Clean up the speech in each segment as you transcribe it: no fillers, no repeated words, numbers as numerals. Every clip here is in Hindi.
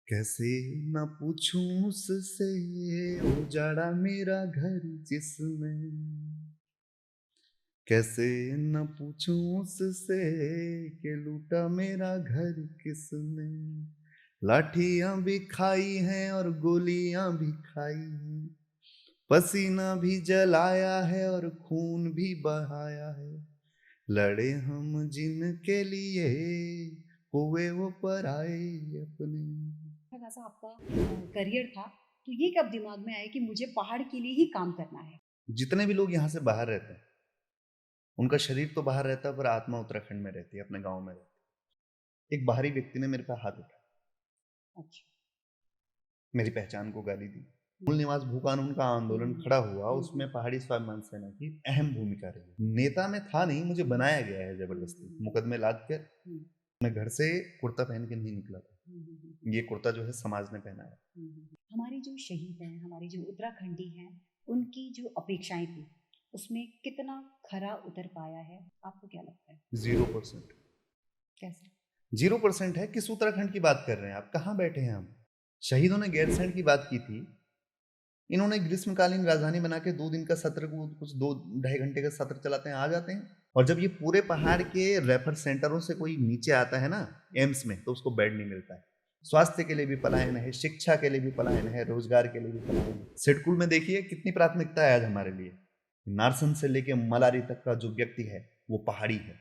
कैसे न पूछूं उससे उजाड़ा मेरा घर जिसमें। कैसे न पूछूं उससे कि लूटा मेरा घर किसने। लाठियां भी खाई हैं और गोलियां भी खाई हैं। पसीना भी जलाया है और खून भी बहाया है। लड़े हम जिनके लिए हुए वो पराए अपने। ऐसा आपका करियर था, तो ये कब दिमाग में आया कि मुझे पहाड़ के लिए ही काम करना है? जितने भी लोग यहाँ से बाहर रहते हैं, उनका शरीर तो बाहर रहता है पर आत्मा उत्तराखंड में रहती है, अपने गाँव में रहती है। एक बाहरी व्यक्ति ने मेरे पे हाथ उठाया, अच्छा। मेरी पहचान को गाली दी। हुँ, मूल निवास भू कानून का आंदोलन हुँ, खड़ा हुआ, हुँ, उसमें हुँ, पहाड़ी स्वाभिमान सेना की अहम भूमिका रही। नेता में था नहीं, मुझे बनाया गया है हुँ, जबरदस्ती, हुँ, मुकदमे लाद कर। हुँ, मैं घर से कुर्ता पहन के नहीं निकला था। हुँ, हुँ, हुँ, ये कुर्ता जो है समाज ने पहनाया। हुँ, हुँ। हमारे जो शहीद हैं, हमारे जो उत्तराखंडी हैं, उनकी जो अपेक्षाएँ थी, उसमें कितना खरा उतर पाया है? आपको क्या लगता है? 0%। कैसे? 0% है। किस उत्तराखंड की बात कर रहे हैं आप? कहाँ बैठे हैं हम? शहीदों ने गैरसैंण की बात की थी। इन्होंने ग्रीष्मकालीन राजधानी बना के 2 दिन का सत्र को कुछ 2 ढाई घंटे का सत्र चलाते हैं, आ जाते हैं। और जब ये पूरे पहाड़ के रेफर सेंटरों से कोई नीचे आता है ना, एम्स में, तो उसको बेड नहीं मिलता है। स्वास्थ्य के लिए भी पलायन है, शिक्षा के लिए भी पलायन है, रोजगार के लिए भी पलायन है। सिडकुल में देखिए कितनी प्राथमिकता है आज हमारे लिए। नारसन से लेके मलारी तक का जो व्यक्ति है, वो पहाड़ी है।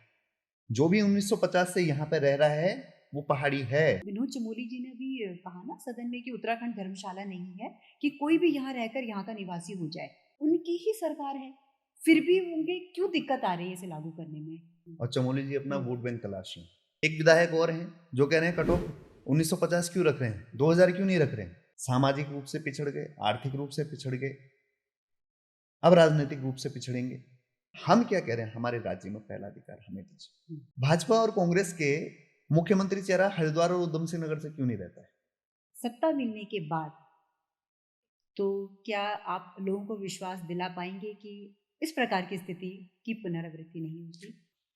जो भी 1950 से यहाँ पे रह रहा है, वो पहाड़ी है। विनोद चमोली जी ने भी कहा ना सदन में कि उत्तराखंड धर्मशाला नहीं है कि कोई भी यहाँ रहकर यहाँ का निवासी हो जाए। उनकी ही सरकार है, फिर भी उन्हें क्यों दिक्कत आ रही है इसे लागू करने में? और चमोली जी अपना हुँ, वोट बैंक तलाश रहे हैं। एक विधायक और हैं जो कह रहे हैं कट ऑफ 1950 क्यों रख रहे हैं, 2000 क्यों नहीं रख रहे हैं। सामाजिक रूप से पिछड़ गए, आर्थिक रूप से पिछड़ गए, अब राजनीतिक रूप से पिछड़ेंगे। हम क्या कह रहे हैं, हमारे राज्य में पहला अधिकार हमें दीजिए। हुँ। भाजपा और कांग्रेस के मुख्यमंत्री चेहरा हरिद्वार और उधम सिंह नगर से क्यों नहीं रहता है। सत्ता मिलने के बाद तो क्या आप लोगों को विश्वास दिला पाएँगे कि इस प्रकार की स्थिति की पुनरावृत्ति नहीं होगी?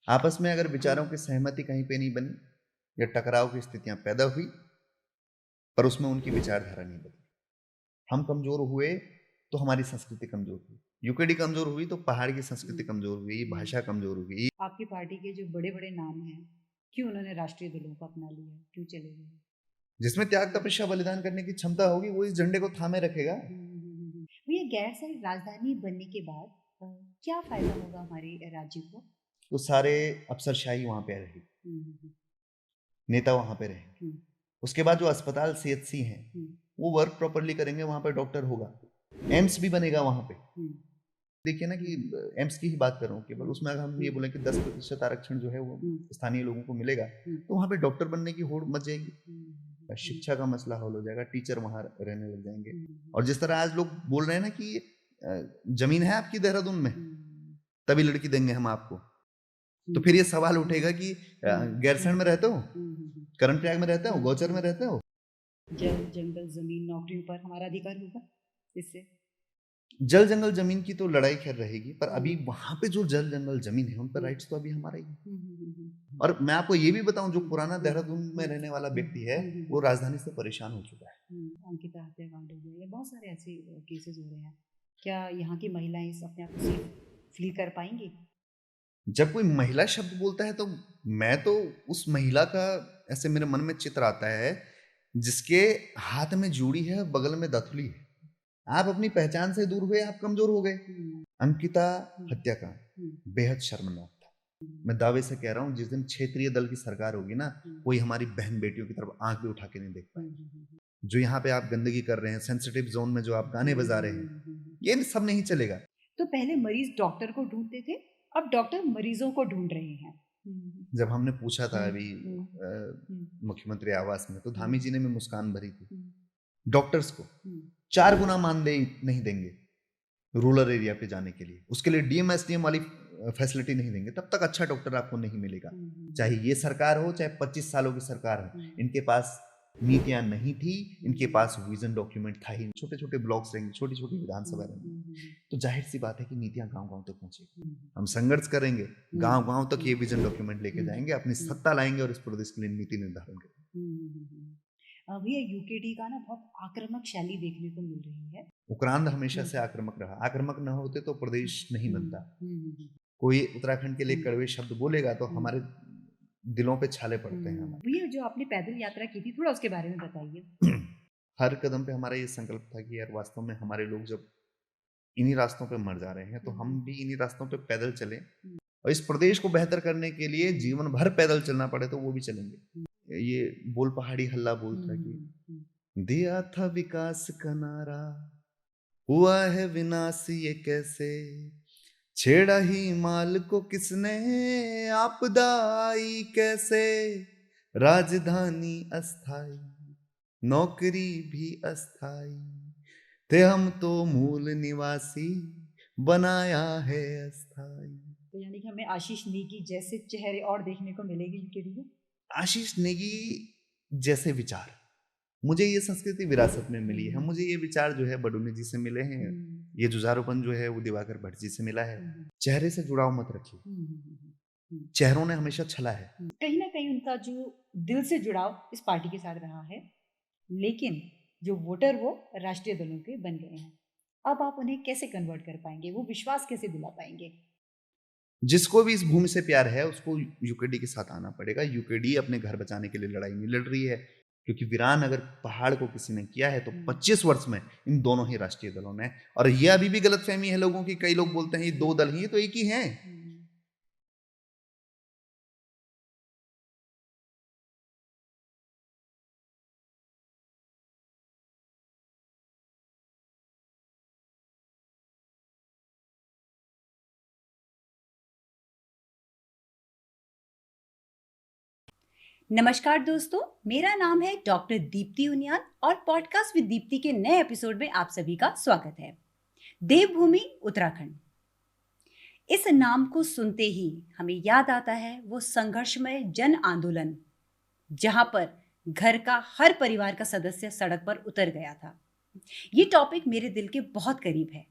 आपस में अगर हुँ, विचारों की सहमति कहीं पे नहीं बनी या टकराव की स्थितियां पैदा हुई, पर उसमें उनकी विचारधारा नहीं बदली, हम कमजोर हुए तो हमारी संस्कृति कमजोर हुई। यूकेडी कमजोर हुई तो पहाड़ की हुँ, संस्कृति कमजोर हुई, हुँ। भाषा कमजोर हुई। आपकी पार्टी के जो बड़े-बड़े नाम हैं, क्यों उन्होंने राष्ट्रीय दलों को अपना लिया? क्यों चले गए? जिसमें त्याग तपस्या बलिदान करने की क्षमता होगी वो इस झंडे को थामे रखेगा। हुँ, हुँ, हुँ, हुँ, हुँ। भैया गैर राजधानी बनने के बाद क्या फ़ायदा होगा हमारे राज्य को? तो सारे अफसरशाही वहां पे रहेगी, हुँ, हुँ, हुँ, नेता वहां पे रहेंगे। हुँ, उसके बाद जो अस्पताल सीएचसी हैं, हुँ, वो वर्क प्रॉपरली करेंगे, वहां पे डॉक्टर होगा, एम्स भी बनेगा वहां पे। हुँ, देखिए ना कि एम्स की ही बात कर रहा हूँ केवल, हुँ, उसमें अगर हम ये हुँ, बोले कि 10% आरक्षण जो है वो हुँ, स्थानीय लोगों को मिलेगा, हुँ, तो वहां पे डॉक्टर बनने की होड़ मच जाएगी। हुँ, हुँ, शिक्षा का मसला हल हो जाएगा, टीचर वहाँ रहने लग जाएँगे। हुँ, हुँ, और जिस तरह आज लोग बोल रहे हैं ना कि ज़मीन है आपकी देहरादून में, हुँ, तभी लड़की देंगे हम आपको। तो हुँ, फिर ये सवाल हुँ, उठेगा कि हुँ, गैरसैंण में रहते हो? हुँ, हुँ, हुँ, कर्णप्रयाग में रहते हो? हुँ, गौचर में हुँ। रहते हो? जल, जंगल, ज़मीन, नौकरियों पर हमारा अधिकार होगा इससे? जल, जंगल, ज़मीन की तो लड़ाई ख़ैर रहेगी, पर हुँ, अभी वहाँ पे जो जल, जंगल, ज़मीन है, उन पर हुँ, राइट्स तो अभी हमारा ही है। हुँ, हुँ, हुँ, हुँ, हुँ, और मैं आपको ये भी बताऊँ, जो हुँ, पुराना हुँ, देहरादून में हुँ, रहने वाला हुँ, व्यक्ति है, हुँ, हुँ, वो हुँ। राजधानी से परेशान हो चुका है। अंकिता हत्याकांड हो गया, या बहुत सारे ऐसे केसेस हो रहे हैं। क्या यहाँ की महिलाएँ इस अपने आप को सेफ फ़ील कर पाएँगी? जब कोई महिला शब्द बोलता है तो मैं तो उस महिला का ऐसे मेरे मन में चित्र आता है जिसके हाथ में जूड़ी है, बगल में दथुली है। आप अपनी पहचान से दूर हुए, आप कमजोर हो गए। हुँ, अंकिता हुँ, हत्याकांड हुँ, बेहद शर्मनाक था। हुँ, मैं दावे से कह रहा हूँ, जिस दिन क्षेत्रीय दल की सरकार होगी ना, हुँ, कोई हमारी बहन बेटियों की तरफ आंख भी उठा के नहीं देख हुँ, पाएगा। हुँ, हुँ, हुँ, जो यहाँ पे आप गंदगी कर रहे हैं, सेंसिटिव जोन में जो आप गाने हुँ, बजा रहे हुँ, हैं, हुँ, हुँ। ये सब नहीं चलेगा। तो पहले मरीज़ डॉक्टर को ढूँढते थे, अब डॉक्टर मरीज़ों को ढूँढ रहे हैं। हुँ, जब हमने पूछा था हुँ, अभी हुँ, हुँ, मुख्यमंत्री आवास में, तो हुँ, धामी जी ने भी मुस्कान भरी थी। हुँ, डॉक्टर्स को हुँ, 4 गुना मानदेय नहीं देंगे रूरल एरिया पे जाने के लिए। उसके लिए डीएम, एसडीएम वाली फैसिलिटी नहीं देंगे, तब तक अच्छा डॉक्टर आपको नहीं मिलेगा। हुँ, हुँ, चाहे ये सरकार हो, चाहे 25 सालों की सरकार हो, हुँ, इनके पास नीतियाँ नहीं थी, इनके हुँ, पास विज़न डॉक्यूमेंट था ही नहीं। छोटे-छोटे ब्लॉक्स रहेंगे, छोटी-छोटी हुँ, विधानसभा रहेंगी, हुँ, हुँ, तो ज़ाहिर-सी बात है कि नीतियाँ गाँव-गाँव तक पहुँचेगी। हुँ, हम संघर्ष करेंगे, हुँ, गाँव-गाँव तक हुँ, ये विज़न डॉक्यूमेंट लेके हुँ, जाएँगे, अपनी हुँ, सत्ता लाएँगे और इस प्रदेश के लिए नीति निर्धारण करेंगे। हुँ, हुँ, हुँ, हुँ। भैया यूकेडी का ना बहुत आक्रामक शैली देखने को मिल रही है। उत्तराखंड हमेशा से हम्म, आक्रामक रहा। आक्रामक न होते तो प्रदेश नहीं हम्म, बनता। हम्म, कोई उत्तराखंड के लिए हम्म, कड़वे शब्द बोलेगा तो हम्म, हमारे दिलों पे छाले पड़ते हैं हमारे। भैया जो आपने पैदल यात्रा की थी थोड़ा उसके बारे में बताइए। हर कदम पे हमारा ये संकल्प था कि यार वास्तव में हमारे लोग जब इन्हीं रास्तों पे मर जा रहे हैं तो हम हम्म, भी इन्हीं रास्तों पे पैदल चलें हम्म, और इस प्रदेश को बेहतर करने के लिए जीवन भर पैदल चलना पड़े तो वो भी हम्म, चलेंगे। ये बोल पहाड़ी हल्ला बोल था कि हम्म, हम्म, दिया था विकास का नारा, हुआ है विनाश ये कैसे, छेड़ा ही माल को किसने, आपदा आई कैसे, राजधानी अस्थाई, नौकरी भी अस्थाई, थे हम तो मूल निवासी, बनाया है अस्थाई। तो यानी कि हमें आशीष नेगी जैसे चेहरे और देखने को मिलेगी यूकेडी में। आशीष नेगी जैसे विचार मुझे ये संस्कृति विरासत में मिली है। हम्म, मुझे ये विचार जो है बडूनी जी से मिले हैं। हम्म, ये जुझारूपन जो है वो दिवाकर भट्ट जी से मिला है। हम्म, चेहरे से जुड़ाव मत रखिए। हम्म, हम्म, हम्म, चेहरों ने हमेशा छला है। कहीं ना कहीं उनका जो दिल से जुड़ाव इस पार्टी के साथ रहा है, लेकिन जो वोटर वो राष्ट्रीय दलों के बन गए हैं। अब आप उन्हें कैसे कन्वर्ट कर पाएंगे, वो विश्वास कैसे दिला पाएंगे? जिसको भी इस भूमि से प्यार है उसको यूकेडी के साथ आना पड़ेगा। यूकेडी अपने घर बचाने के लिए लड़ाई नहीं लड़ रही है, क्योंकि वीरान अगर पहाड़ को किसी ने किया है तो 25 वर्ष में इन दोनों ही राष्ट्रीय दलों ने। और ये अभी भी गलतफहमी है लोगों की। कई लोग बोलते हैं ये दो दल ही, ये तो एक ही हैं। नमस्कार दोस्तों, मेरा नाम है डॉक्टर दीप्ति उनियाल और पॉडकास्ट विद दीप्ति के नए एपिसोड में आप सभी का स्वागत है। देवभूमि उत्तराखंड, इस नाम को सुनते ही हमें याद आता है वो संघर्षमय जन आंदोलन जहां पर घर का हर परिवार का सदस्य सड़क पर उतर गया था। ये टॉपिक मेरे दिल के बहुत करीब है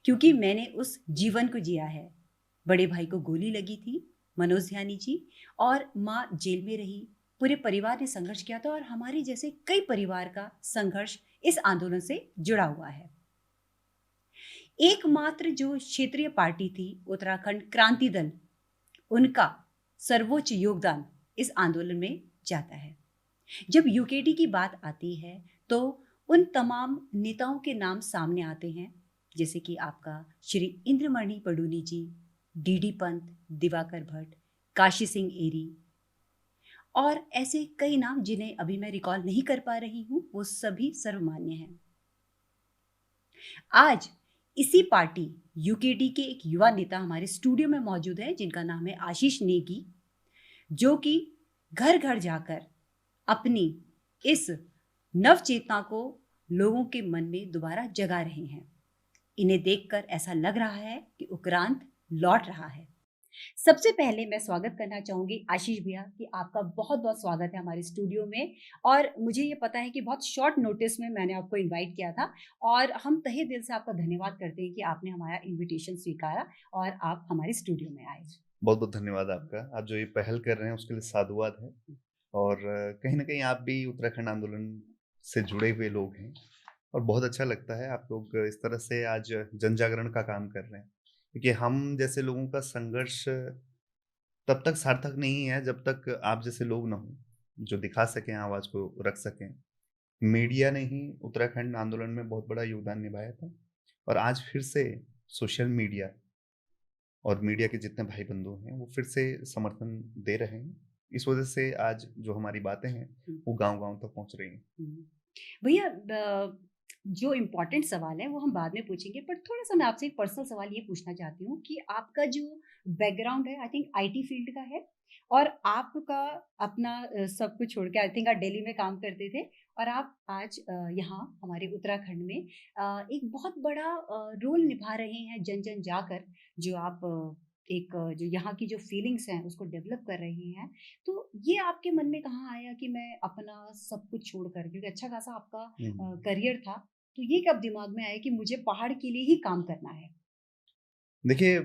क्योंकि मैंने उस जीवन को जिया है। बड़े भाई को गोली लगी थी, मनोज ध्यानी जी, और माँ जेल में रही। पूरे परिवार ने संघर्ष किया था और हमारे जैसे कई परिवार का संघर्ष इस आंदोलन से जुड़ा हुआ है। एकमात्र जो क्षेत्रीय पार्टी थी उत्तराखंड क्रांति दल, उनका सर्वोच्च योगदान इस आंदोलन में जाता है। जब यूकेडी की बात आती है तो उन तमाम नेताओं के नाम सामने आते हैं, जैसे कि आपका श्री इंद्रमणि बडूनी जी, डीडी पंत, दिवाकर भट्ट, काशी सिंह एरी और ऐसे कई नाम जिन्हें अभी मैं रिकॉल नहीं कर पा रही हूं, वो सभी सर्वमान्य हैं। आज इसी पार्टी यूकेडी के एक युवा नेता हमारे स्टूडियो में मौजूद है जिनका नाम है आशीष नेगी, जो कि घर घर जाकर अपनी इस नव चेतना को लोगों के मन में दोबारा जगा रहे हैं। इन्हें देखकर ऐसा लग रहा है कि उत्क्रांत लौट रहा है। सबसे पहले मैं स्वागत करना चाहूंगी आशीष भैया कि आपका बहुत बहुत स्वागत है हमारे स्टूडियो में। और मुझे ये पता है कि बहुत शॉर्ट नोटिस में मैंने आपको इनवाइट किया था और हम तहे दिल से आपका धन्यवाद करते हैं कि आपने हमारा इनविटेशन स्वीकारा और आप हमारे स्टूडियो में आए। बहुत बहुत धन्यवाद आपका। आप जो ये पहल कर रहे हैं उसके लिए साधुवाद है। और कहीं ना कहीं आप भी उत्तराखंड आंदोलन से जुड़े हुए लोग हैं और बहुत अच्छा लगता है आप लोग इस तरह से आज जन जागरण का काम कर रहे हैं, क्योंकि हम जैसे लोगों का संघर्ष तब तक सार्थक नहीं है जब तक आप जैसे लोग ना हो जो दिखा सकें, आवाज को रख सकें। मीडिया ने ही उत्तराखंड आंदोलन में बहुत बड़ा योगदान निभाया था और आज फिर से सोशल मीडिया और मीडिया के जितने भाई बंधु हैं वो फिर से समर्थन दे रहे हैं। इस वजह से आज जो हमारी बातें हैं वो गांव-गांव तक पहुंच रही हैं। भैया जो इम्पोर्टेंट सवाल है वो हम बाद में पूछेंगे, पर थोड़ा सा मैं आपसे एक पर्सनल सवाल ये पूछना चाहती हूँ कि आपका जो बैकग्राउंड है आई थिंक आईटी फील्ड का है और आपका अपना सब कुछ छोड़ के आई थिंक आप दिल्ली में काम करते थे और आप आज यहाँ हमारे उत्तराखंड में एक बहुत बड़ा रोल निभा रहे हैं जन जन जाकर, जो आप जो यहाँ की जो फीलिंग्स हैं उसको डेवलप कर रहे हैं। तो ये आपके मन में कहाँ आया कि मैं अपना सब कुछ छोड़कर, क्योंकि अच्छा खासा आपका करियर था, तो ये कब दिमाग में आया कि मुझे पहाड़ के लिए ही काम करना है? देखिए,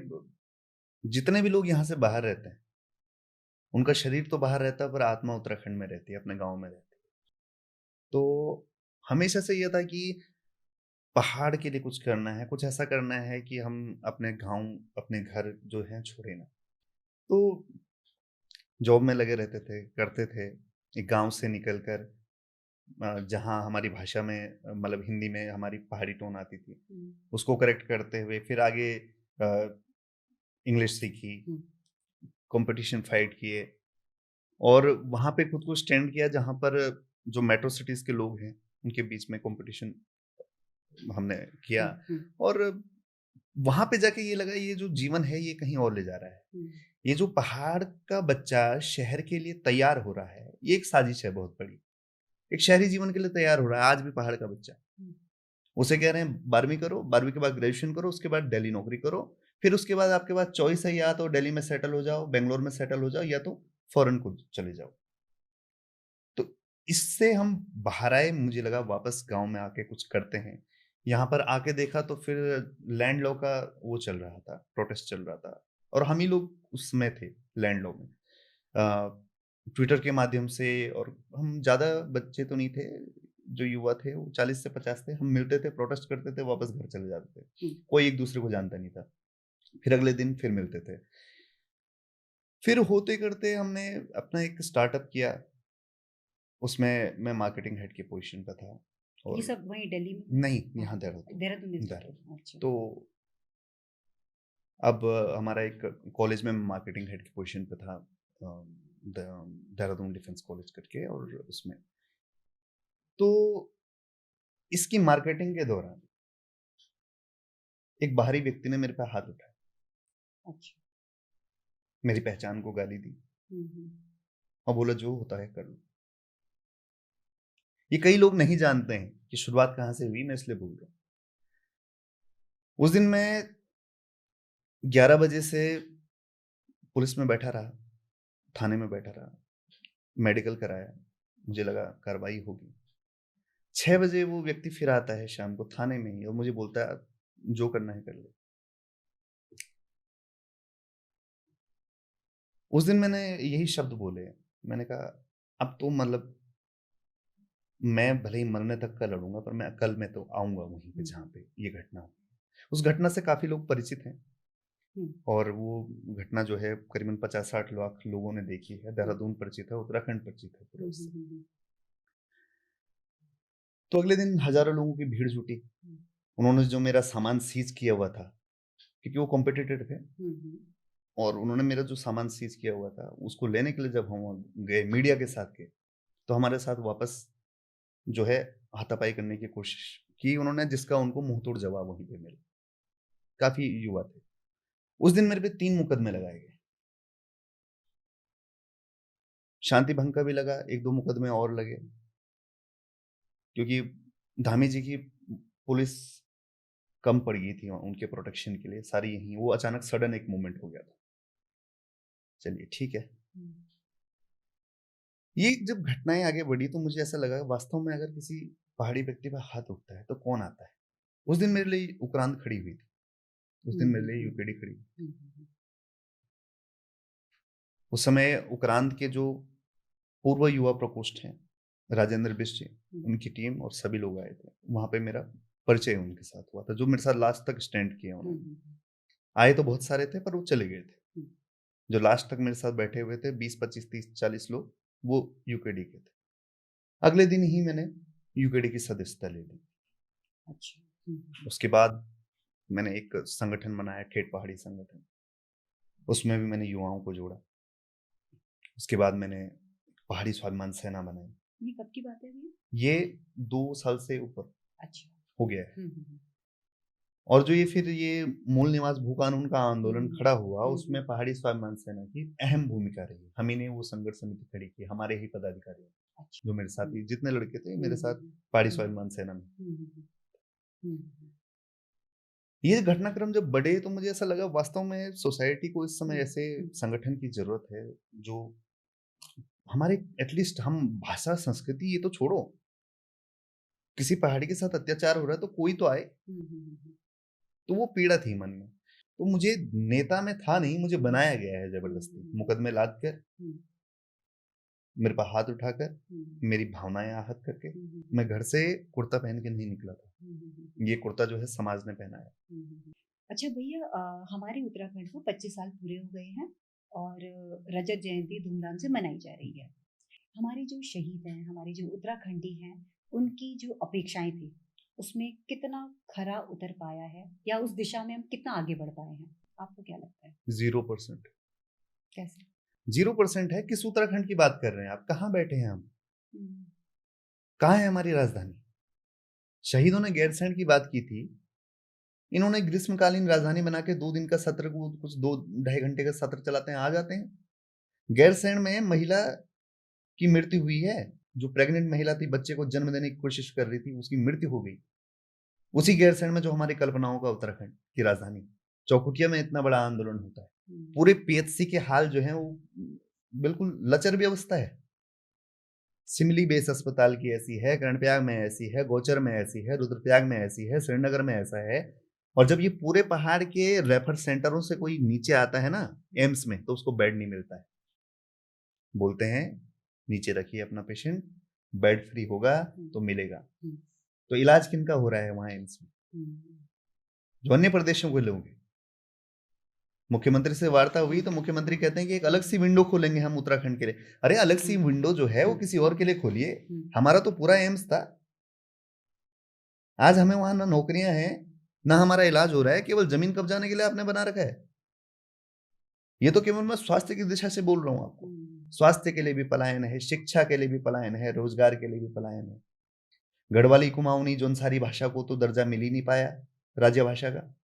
जितने भी लोग यहाँ से बाहर रहते हैं उनका शरीर तो बाहर रहता है पर आत्मा उत्तराखंड में रहती है, अपने गांव में रहती है। तो हमेशा से ये था कि पहाड़ के लिए कुछ करना है, कुछ ऐसा करना है कि हम अपने गाँव, अपने घर जो हैं छोड़े ना। तो जॉब में लगे रहते थे, करते थे। एक गाँव से निकल कर जहाँ हमारी भाषा में मतलब हिंदी में हमारी पहाड़ी टोन आती थी, हुँ, उसको करेक्ट करते हुए फिर आगे इंग्लिश सीखी, हुँ, कॉम्पिटिशन फाइट किए और वहाँ पे खुद को स्टैंड किया जहाँ पर जो मेट्रो सिटीज़ के लोग हैं, उनके बीच में कॉम्पिटिशन हमने किया हुँ, हुँ, और वहाँ पे जाके ये लगा ये जो जीवन है ये कहीं और ले जा रहा है। हुँ, ये जो पहाड़ का बच्चा शहर के लिए तैयार हो रहा है, ये एक साजिश है बहुत बड़ी। एक शहरी जीवन के लिए तैयार हो रहा है आज भी पहाड़ का बच्चा। हुँ, उसे कह रहे हैं 12वीं करो, 12वीं के बाद ग्रेजुएशन करो, उसके बाद दिल्ली नौकरी करो, फिर उसके बाद आपके पास चॉइस है या तो दिल्ली में सेटल हो जाओ, बैंगलोर में सेटल हो जाओ या तो फॉरेन को चले जाओ। तो इससे हम बाहर आए, मुझे लगा वापस गाँव में आके कुछ करते हैं। यहाँ पर आके देखा तो फिर लैंड लॉ का वो चल रहा था, प्रोटेस्ट चल रहा था और हम ही लोग उसमें थे लैंड लॉ में। ट्विटर के माध्यम से और हम ज़्यादा बच्चे तो नहीं थे, जो युवा थे वो 40 से 50 थे। हम मिलते थे, प्रोटेस्ट करते थे, वापस घर चले जाते थे। हुँ, कोई एक-दूसरे को जानता नहीं था। फिर अगले दिन फिर मिलते थे। फिर होते करते हमने अपना एक स्टार्टअप किया, उसमें मैं मार्केटिंग हेड की पोज़ीशन पे था ये और सब वहीं दिल्ली में? नहीं, हाँ, यहाँ हाँ, देहरादून देहरादून में थे। देहरादून। अच्छा। तो अब हमारा एक कॉलेज में मार्केटिंग हेड की पोज़ीशन पे था द देहरादून डिफेंस कॉलेज करके और उसमें। तो इसकी मार्केटिंग के दौरान एक बाहरी व्यक्ति ने मेरे पे हाथ उठाया, अच्छा। मेरी पहचान को गाली दी हुँ, हुँ, और बोला जो होता है कर लो। ये कई लोग नहीं जानते हैं कि शुरुआत कहाँ से हुई, मैं इसलिए बोल रहा हूँ। उस दिन मैं 11 बजे से पुलिस में बैठा रहा, थाने में बैठा रहा, मेडिकल कराया, मुझे लगा कार्रवाई होगी। 6 बजे वो व्यक्ति फिर आता है शाम को थाने में ही और मुझे बोलता है, "जो करना है कर ले।" उस दिन मैंने यही शब्द बोले। मैंने कहा, "अब तो मतलब मैं भले ही मरने तक का लड़ूँगा, पर मैं कल मैं तो आऊँगा वहीं पे हुँ, जहाँ हुँ, पे ये घटना हुई।" उस घटना से काफ़ी लोग परिचित हैं हुँ, और वो घटना जो है करीबन 50-60 लाख लोगों ने देखी है। हुँ, देहरादून परिचित है, उत्तराखंड परिचित है पूरा हुँ, हुँ, उससे। हुँ, हुँ, तो अगले दिन हज़ारों लोगों की भीड़ जुटी। हुँ, उन्होंने जो मेरा सामान सीज़ किया हुआ था, क्योंकि वो कॉम्पिटिटर थे हुँ, हुँ, और उन्होंने मेरा जो सामान सीज़ किया हुआ था, उसको लेने के लिए जब हम वहाँ गए मीडिया के साथ गए, तो हमारे साथ वापस जो है हाथापाई करने की कोशिश की उन्होंने, जिसका उनको मुँहतोड़ जवाब वहीं पे मिला। काफ़ी युवा थे। उस दिन मेरे पे 3 मुकदमे लगाए गए। शांति भंग का भी लगा, 1-2 मुकदमे और लगे, क्योंकि धामी जी की पुलिस कम पड़ गई थी उनके प्रोटेक्शन के लिए, सारी यहीं वो अचानक सडन एक मूवमेंट हो गया था। चलिए ठीक है। हुँ, ये जब घटनाएँ आगे बढ़ी तो मुझे ऐसा लगा वास्तव में अगर किसी पहाड़ी व्यक्ति पे हाथ उठता है तो कौन आता है? उस दिन मेरे लिए उक्रांद खड़ी हुई थी। उस हुँ, दिन मेरे हुँ, लिए हुँ, यूकेडी खड़ी हुई। हुँ, हुँ, उस समय उक्रांद के जो पूर्व युवा प्रकोष्ठ हैं, राजेंद्र बिष्ट जी, हुँ, उनकी टीम और सभी लोग आए थे। वहाँ पे मेरा परिचय उनके साथ हुआ था, जो मेरे साथ लास्ट तक स्टैंड किए हुँ, उन्होंने। हुँ, आए तो बहुत सारे थे पर वो चले गए थे। हुँ, जो लास्ट तक मेरे साथ बैठे हुए थे 20, 25, 30, 40 लोग, वो यूकेडी के थे। अगले दिन ही मैंने यूकेडी की सदस्यता ले ली। अच्छा। हुँ, हुँ, उसके बाद मैंने एक संगठन बनाया, ठेठ पहाड़ी संगठन। उसमें भी मैंने युवाओं को जोड़ा। उसके बाद मैंने पहाड़ी स्वाभिमान सेना बनाई। ये कब की बात है अभी? ये 2 साल से ऊपर अच्छा। हो गया है। हुँ, हुँ, हुँ, और जो ये फिर ये मूल निवास भू कानून का हुँ, आंदोलन हुँ, खड़ा हुआ, हुँ, उसमें हुँ, पहाड़ी स्वाभिमान सेना की अहम भूमिका रही। हम ही ने वो संघर्ष समिति खड़ी की, हमारे ही पदाधिकारी, अच्छा। जो मेरे हुँ, साथी जितने लड़के थे हुँ, मेरे हुँ, साथ हुँ, पहाड़ी हुँ, स्वाभिमान सेना में। हुँ, हुँ, हुँ, हुँ, ये घटनाक्रम जब बढ़े तो मुझे ऐसा लगा वास्तव में सोसाइटी को इस समय हुँ, ऐसे हुँ, संगठन की ज़रूरत है, जो हमारे एटलीस्ट हम भाषा, संस्कृति ये तो छोड़ो, किसी पहाड़ी के साथ अत्याचार हो रहा है तो कोई तो आए। हुँ, हुँ, हुँ, हुँ, तो वो पीड़ा थी मन में। तो मुझे नेता में था नहीं, मुझे हुँ, बनाया गया है हुँ, ज़बरदस्ती, हुँ, मुकदमे लाद कर। हुँ, मेरे पर हाथ उठाकर, हम्म, मेरी भावनाएं आहत करके हम्म, मैं घर से कुर्ता पहन के नहीं निकला था। हम्म, ये कुर्ता जो है समाज ने पहनाया। हम्म। अच्छा भैया, हमारे उत्तराखंड को 25 साल पूरे हो गए हैं और रजत जयंती धूमधाम से मनाई जा रही है। हमारे जो शहीद हैं, हमारे जो उत्तराखंडी हैं, उनकी जो अपेक्षाएं थी, उसमें कितना खरा उतर पाया है या उस दिशा में हम कितना आगे बढ़ पाए हैं? आपको क्या लगता है? 0%। कैसे? 0% है। किस उत्तराखंड की बात कर रहे हैं आप? कहाँ बैठे हैं हम? हम्म, कहाँ है हमारी राजधानी? शहीदों ने गैरसैंण की बात की थी। इन्होंने ग्रीष्मकालीन राजधानी बना के 2 दिन का सत्र को कुछ 2 ढाई घंटे का सत्र चलाते हैं, आ जाते हैं। गैरसैंण में महिला की मृत्यु हुई है। जो प्रेग्नेंट महिला थी, बच्चे को जन्म देने की कोशिश कर रही थी, उसकी मृत्यु हो गई। उसी गैरसैंण में जो हमारी कल्पनाओं का उत्तराखंड की राजधानी, चौखुटिया में इतना बड़ा आंदोलन होता है। पूरे पीएचसी के हाल जो है वो बिल्कुल लचर व्यवस्था है। सिमली बेस अस्पताल की ऐसी है, कर्णप्रयाग में ऐसी है, गौचर में ऐसी है, रुद्रप्रयाग में ऐसी है, श्रीनगर में ऐसा है। और जब ये पूरे पहाड़ के रेफर सेंटरों से कोई नीचे आता है ना एम्स में, तो उसको बेड नहीं मिलता है। बोलते हैं नीचे रखिए अपना पेशेंट, बेड फ्री होगा तो मिलेगा। तो इलाज किनका हो रहा है वहां एम्स में? जो अन्य प्रदेशों के लोग हैं। मुख्यमंत्री से वार्ता हुई तो मुख्यमंत्री कहते हैं कि एक अलग सी विंडो खोलेंगे हम उत्तराखंड के लिए। अरे अलग सी विंडो जो है वो किसी और के लिए खोलिए। हमारा तो पूरा एम्स था। आज हमें वहां ना नौकरियां हैं, ना हमारा इलाज हो रहा है। केवल जमीन कब्जाने के लिए आपने बना रखा है। ये तो केवल मैं स्वास्थ्य की दिशा से बोल रहा हूं आपको। स्वास्थ्य के लिए भी पलायन है, शिक्षा के लिए भी पलायन है, रोजगार के लिए भी पलायन है। गढ़वाली, कुमाऊनी, जौनसारी भाषा को तो दर्जा मिल ही नहीं पाया राज्य भाषा का।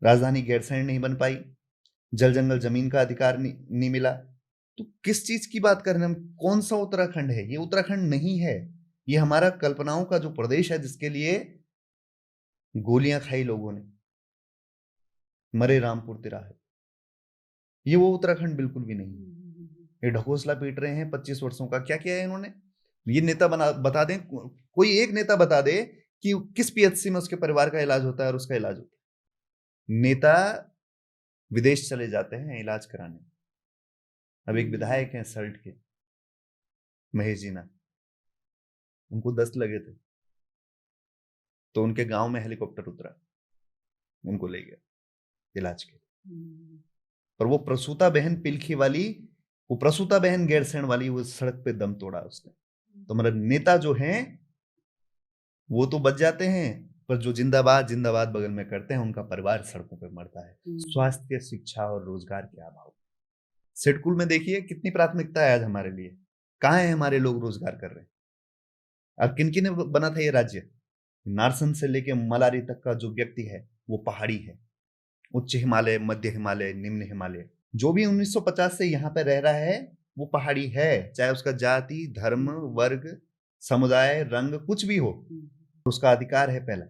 राजधानी गैरसैंण नहीं बन पाई। जल जंगल जमीन का अधिकार नहीं मिला। तो किस चीज की बात कर रहे हैं हम? कौन सा उत्तराखंड है ये? उत्तराखंड नहीं है। ये हमारा कल्पनाओं का जो प्रदेश है, जिसके लिए गोलियां खाई लोगों ने, मरे रामपुर तिराहे, ये वो उत्तराखंड बिल्कुल भी नहीं है। ये ढकोसला पीट रहे हैं 25 वर्षों का। क्या किया है इन्होंने? ये नेता बता दें, कोई एक नेता बता दे कि किस पीएचसी में उसके परिवार का इलाज होता है और उसका इलाज होता है। नेता विदेश चले जाते हैं इलाज कराने। अब एक विधायक हैं सल्ट के, महेश जीना, उनको दस्त लगे थे तो उनके गांव में हेलीकॉप्टर उतरा, उनको ले गया इलाज के लिए। पर वो प्रसूता बहन पिलखी वाली, वो प्रसूता बहन गैरसैंण वाली, वो सड़क पे दम तोड़ा उसने। तो हमारे नेता जो हैं वो तो बच जाते हैं, पर जो जिंदाबाद जिंदाबाद बगल में करते हैं, उनका परिवार सड़कों पे मरता है। स्वास्थ्य, शिक्षा और रोजगार के अभाव। सिडकुल में देखिए कितनी प्राथमिकता है आज हमारे लिए। कहाँ है हमारे लोग रोजगार कर रहे हैं? अब किन किन ने बना था ये राज्य? नारसन से लेके मलारी तक का जो व्यक्ति है वो पहाड़ी है। उच्च हिमालय, मध्य हिमालय, निम्न हिमालय, जो भी 1950 से यहाँ पे रह रहा है वो पहाड़ी है। चाहे उसका जाति, धर्म, वर्ग, समुदाय, रंग कुछ भी हो, उसका अधिकार है। पहला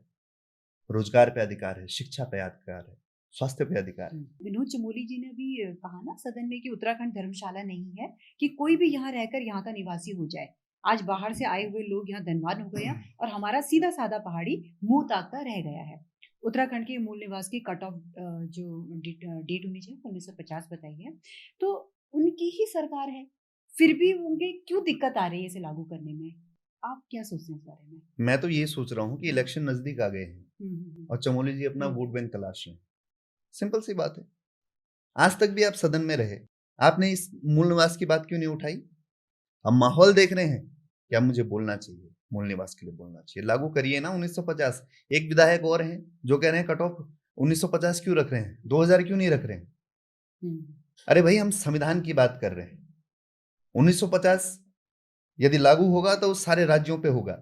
रोजगार पे अधिकार है, शिक्षा पे अधिकार है, स्वास्थ्य पे अधिकार है। विनोद चमोली जी ने भी कहा ना सदन में कि उत्तराखंड धर्मशाला नहीं है कि कोई भी यहाँ रहकर यहाँ का निवासी हो जाए। आज बाहर से आए हुए लोग यहाँ धनवान हो गए हैं और हमारा सीधा साधा पहाड़ी मुंह ताकता रह गया है। उत्तराखंड के मूल निवास की कट ऑफ जो डेट होनी चाहिए 1950 बताई है, तो उनकी ही सरकार है, फिर भी उनके क्यों दिक्कत आ रही है इसे लागू करने में? आप क्या सोचते हैं इस बारे में? मैं तो ये सोच रहा हूँ कि इलेक्शन नजदीक आ गए हैं और चमोली जी अपना वोट बैंक तलाश रहे हैं। सिंपल सी बात है। आज तक भी आप सदन में रहे, आपने इस मूल निवास की बात क्यों नहीं उठाई? हम माहौल देख रहे हैं कि अब मुझे बोलना चाहिए, मूल निवास के लिए बोलना चाहिए। लागू करिए ना 1950। एक विधायक और हैं जो कह रहे हैं कट ऑफ 1950 क्यों रख रहे हैं, 2000 क्यों नहीं रख रहे हैं? अरे भाई, हम संविधान की बात कर रहे हैं। 1950 यदि लागू होगा तो सारे राज्यों पे होगा,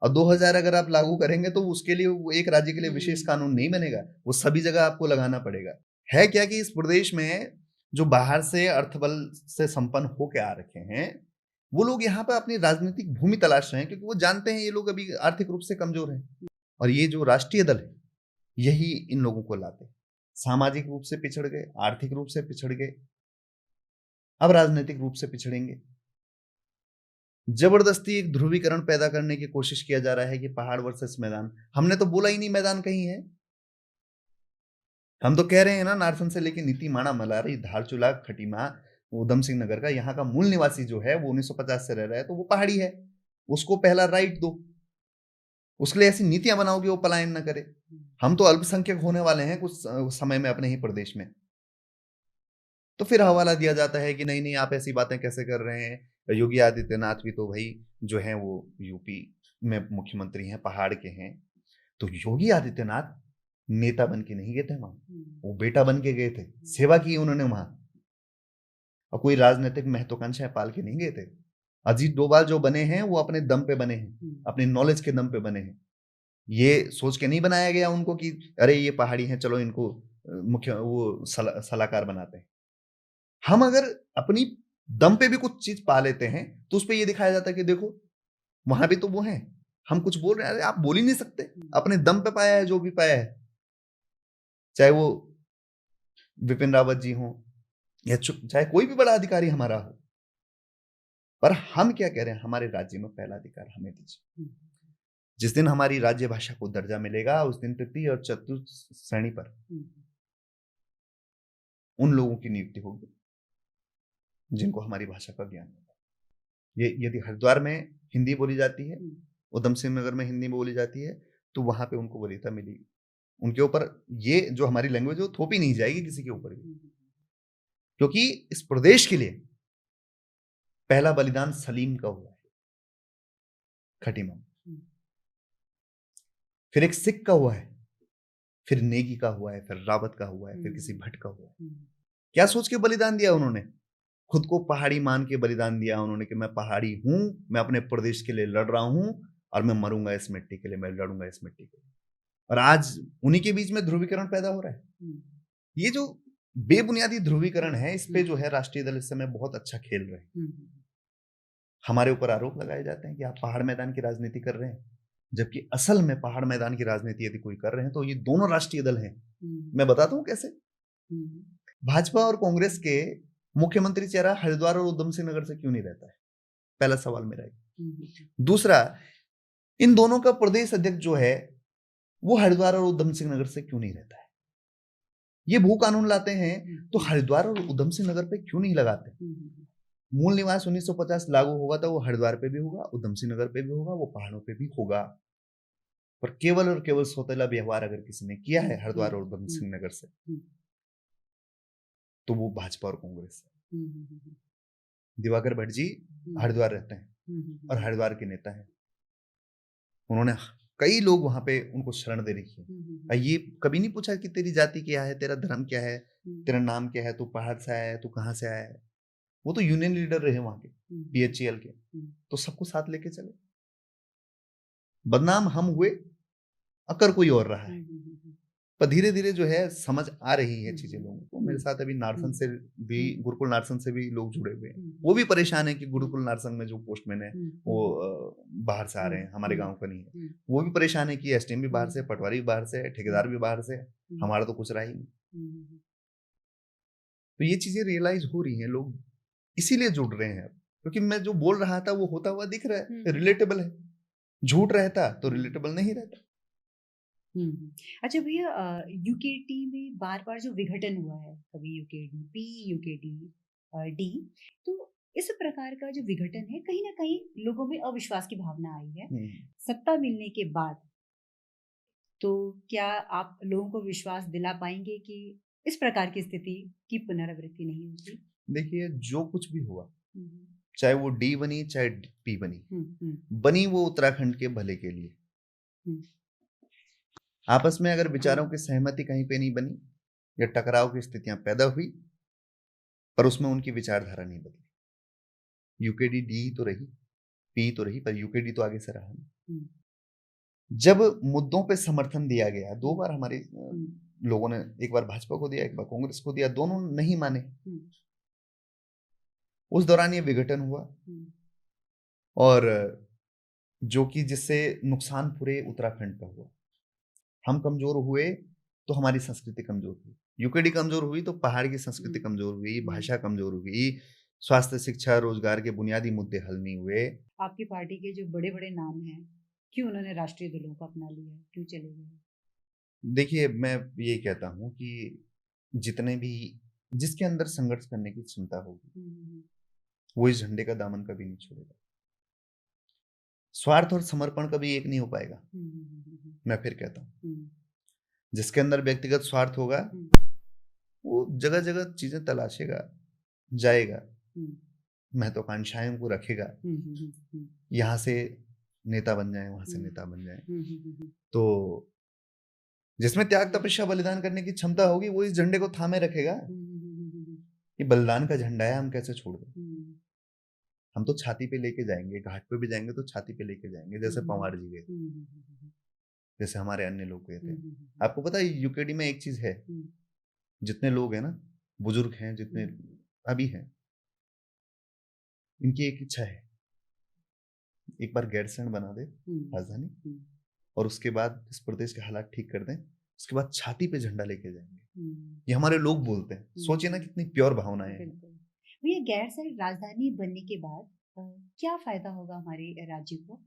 और 2000 अगर आप लागू करेंगे तो उसके लिए वो एक राज्य के लिए विशेष कानून नहीं बनेगा, वो सभी जगह आपको लगाना पड़ेगा। है क्या कि इस प्रदेश में जो बाहर से अर्थबल से संपन्न होके आ रखे हैं, वो लोग यहाँ पे अपनी राजनीतिक भूमि तलाश रहे हैं, क्योंकि वो जानते हैं ये लोग अभी आर्थिक रूप से कमजोर हैं। और ये जो राष्ट्रीय दल है यही इन लोगों को लाते। सामाजिक रूप से पिछड़ गए, आर्थिक रूप से पिछड़ गए, अब राजनीतिक रूप से पिछड़ेंगे। जबरदस्ती एक ध्रुवीकरण पैदा करने की कोशिश किया जा रहा है कि पहाड़ वर्सेस मैदान। हमने तो बोला ही नहीं मैदान कहीं है। हम तो कह रहे हैं ना, नारसन से लेके नीति, माणा, मलारी, धारचूला, खटीमा, उधम सिंह नगर का, यहाँ का मूल निवासी जो है वो 1950 से रह रहा है, तो वो पहाड़ी है, उसको पहला राइट दो, उसके लिए ऐसी नीतियां बनाओ कि वो पलायन न करे। हम तो अल्पसंख्यक होने वाले हैं कुछ समय में अपने ही प्रदेश में, तो फिर हवाला दिया जाता है कि नहीं नहीं आप ऐसी बातें कैसे कर रहे हैं, योगी आदित्यनाथ भी तो भाई जो है वो यूपी में मुख्यमंत्री हैं, पहाड़ के हैं। तो योगी आदित्यनाथ नेता बन के नहीं गए थे वहां, वो बेटा बन के गए थे, सेवा की उन्होंने वहां, और कोई राजनीतिक महत्वाकांक्षाएं पाल के नहीं गए थे। अजीत डोभाल जो बने हैं वो अपने दम पे बने हैं, अपने नॉलेज के दम पे बने हैं, ये सोच के नहीं बनाया गया उनको कि अरे ये पहाड़ी हैं चलो इनको मुख्य वो सलाहकार बनाते हैं। हम अगर अपनी दम पे भी कुछ चीज पा लेते हैं तो उस पे ये दिखाया जाता है कि देखो वहां भी तो वो हैं, हम कुछ बोल रहे हैं, अरे आप बोल ही नहीं सकते, अपने दम पे पाया है जो भी पाया है, चाहे वो विपिन रावत जी हो या चाहे कोई भी बड़ा अधिकारी हमारा हो। पर हम क्या कह रहे हैं, हमारे राज्य में पहला अधिकार हमें दीजिए। जिस दिन हमारी राज्य भाषा को दर्जा मिलेगा उस दिन तृतीय और चतुर्थ श्रेणी पर उन लोगों की नियुक्ति होगी जिनको हमारी भाषा का ज्ञान होगा। ये यदि हरिद्वार में हिंदी बोली जाती है, उधम सिंह नगर में हिंदी बोली जाती है, तो वहां पे उनको वरीयता मिलेगी, उनके ऊपर ये जो हमारी लैंग्वेज है वो थोपी नहीं जाएगी किसी के ऊपर भी, क्योंकि इस प्रदेश के लिए पहला बलिदान सलीम का हुआ है खटीमा, फिर एक सिख का हुआ है, फिर नेगी का हुआ है, फिर रावत का हुआ है, फिर किसी भट्ट का हुआ है। क्या सोच के बलिदान दिया उन्होंने, खुद को पहाड़ी मान के बलिदान दिया उन्होंने कि मैं पहाड़ी हूं, मैं अपने प्रदेश के लिए लड़ रहा हूं और मैं मरूंगा इस मिट्टी के लिए, मैं लड़ूंगा इस मिट्टी के लिए। और आज उन्हीं के बीच में ध्रुवीकरण पैदा हो रहा है। ये जो बेबुनियादी ध्रुवीकरण है, इस पे जो है राष्ट्रीय दल इस समय बहुत अच्छा खेल रहे हैं। हमारे ऊपर आरोप लगाए जाते हैं कि आप पहाड़ मैदान की राजनीति कर रहे हैं, जबकि असल में पहाड़ मैदान की राजनीति यदि कोई कर रहे हैं तो ये दोनों राष्ट्रीय दल हैं। मैं बताता हूं कैसे। भाजपा और कांग्रेस के मुख्यमंत्री चेहरा हरिद्वार और उधम सिंह नगर से क्यों नहीं रहता है, पहला सवाल मेरा है। दूसरा, इन दोनों का प्रदेश अध्यक्ष जो है वो हरिद्वार और उधम सिंह नगर से क्यों नहीं रहता है। ये भू कानून लाते हैं तो हरिद्वार और उधम सिंह नगर पे क्यों नहीं लगाते। मूल निवास 1950 लागू होगा तो वो हरिद्वार पे भी होगा, उधम सिंह नगर पे भी होगा, वो पहाड़ों पे भी होगा। पर केवल और केवल सौतेला व्यवहार अगर किसी ने किया है हरिद्वार और उधम सिंह नगर से तो वो भाजपा और कांग्रेस है। दिवाकर भट्ट जी हरिद्वार रहते हैं और हरिद्वार के नेता हैं, उन्होंने कई लोग वहां पे उनको शरण दे रखी है। ये कभी नहीं पूछा कि तेरी जाति क्या है, तेरा धर्म क्या है, तेरा नाम क्या है, तू पहाड़ से आया है, तू कहाँ से आया है। वो तो यूनियन लीडर रहे वहां के, PHCL के, तो सबको साथ लेके चले। बदनाम हम हुए, अकर कोई और रहा है। पर धीरे धीरे जो है समझ आ रही है चीजें लोगों को। मेरे साथ अभी नारसन से भी, गुरुकुल नारसन से भी लोग जुड़े हुए हैं, वो भी परेशान है कि गुरुकुल नारसन में जो पोस्टमैन है वो बाहर से आ रहे हैं, हमारे गांव का नहीं है। वो भी परेशान है कि STM भी बाहर से, पटवारी भी बाहर से, ठेकेदार भी बाहर से, हमारा तो कुछ रहा ही नहीं। तो ये चीजें रियलाइज हो रही हैं, लोग इसीलिए जुड़ रहे हैं, क्योंकि मैं जो बोल रहा था वो होता हुआ दिख रहा है, रिलेटेबल है। झूठ रहता तो रिलेटेबल नहीं रहता। अच्छा भैया, UKD में बार बार जो विघटन हुआ है, कभी UKD P, UKD D, तो इस प्रकार का जो विघटन है कहीं ना कहीं लोगों में अविश्वास की भावना आई है सत्ता मिलने के बाद। तो क्या आप लोगों को विश्वास दिला पाएंगे कि इस प्रकार की स्थिति की पुनरावृत्ति नहीं होगी? देखिए, जो कुछ भी हुआ, चाहे वो D बनी चाहे P बनी, बनी वो उत्तराखंड के भले के लिए। आपस में अगर विचारों की सहमति कहीं पे नहीं बनी या टकराव की स्थितियां पैदा हुई, पर उसमें उनकी विचारधारा नहीं बदली। UKD D तो रही, P तो रही, पर UKD तो आगे से रहा नहीं। जब मुद्दों पे समर्थन दिया गया, 2 बार हमारे लोगों ने, एक बार भाजपा को दिया, एक बार कांग्रेस को दिया, दोनों नहीं माने। उस दौरान ये विघटन हुआ, और जो कि जिससे नुकसान पूरे उत्तराखंड का हुआ। हम कमजोर हुए तो हमारी संस्कृति कमजोर हुई, UKD कमजोर हुई तो पहाड़ की संस्कृति कमजोर हुई, भाषा कमजोर हुई, स्वास्थ्य, शिक्षा, रोजगार के बुनियादी मुद्दे हल नहीं हुए। आपकी पार्टी के जो बड़े बड़े नाम हैं, क्यों उन्होंने राष्ट्रीय दलों को अपना लिया, क्यों चले गए? देखिए, मैं ये कहता हूं कि जितने भी जिसके अंदर संघर्ष करने की क्षमता होगी वो इस झंडे का दामन कभी नहीं छोड़ेगा। स्वार्थ और समर्पण कभी एक नहीं हो पाएगा। मैं फिर कहता हूँ, जिसके अंदर व्यक्तिगत स्वार्थ होगा वो जगह जगह चीजें तलाशेगा, जाएगा, महत्वाकांक्षाओं को रखेगा, यहाँ से नेता बन जाए, वहां से नेता बन जाए। तो जिसमें त्याग, तपस्या, बलिदान करने की क्षमता होगी वो इस झंडे को थामे रखेगा। ये बलिदान का झंडा है, हम कैसे छोड़ दें? हम तो छाती पे लेके जाएंगे, घाट पे भी जाएंगे तो छाती पे लेके जाएंगे, जैसे पंवार जी गए, जैसे हमारे अन्य लोग गए थे। आपको पता है यूकेडी में एक चीज है, जितने लोग हैं ना, बुजुर्ग हैं जितने अभी हैं, इनकी एक इच्छा है, एक बार गैरसैंण बना दे राजधानी, और उसके बाद इस प्रदेश के हालात ठीक कर दें, उसके बाद छाती पे झंडा लेके जाएंगे। ये हमारे लोग बोलते हैं। सोचिए ना कितनी प्योर भावनाएं हैं। भैया, गैरसैंण राजधानी बनने के बाद क्या फायदा होगा हमारे राज्य को?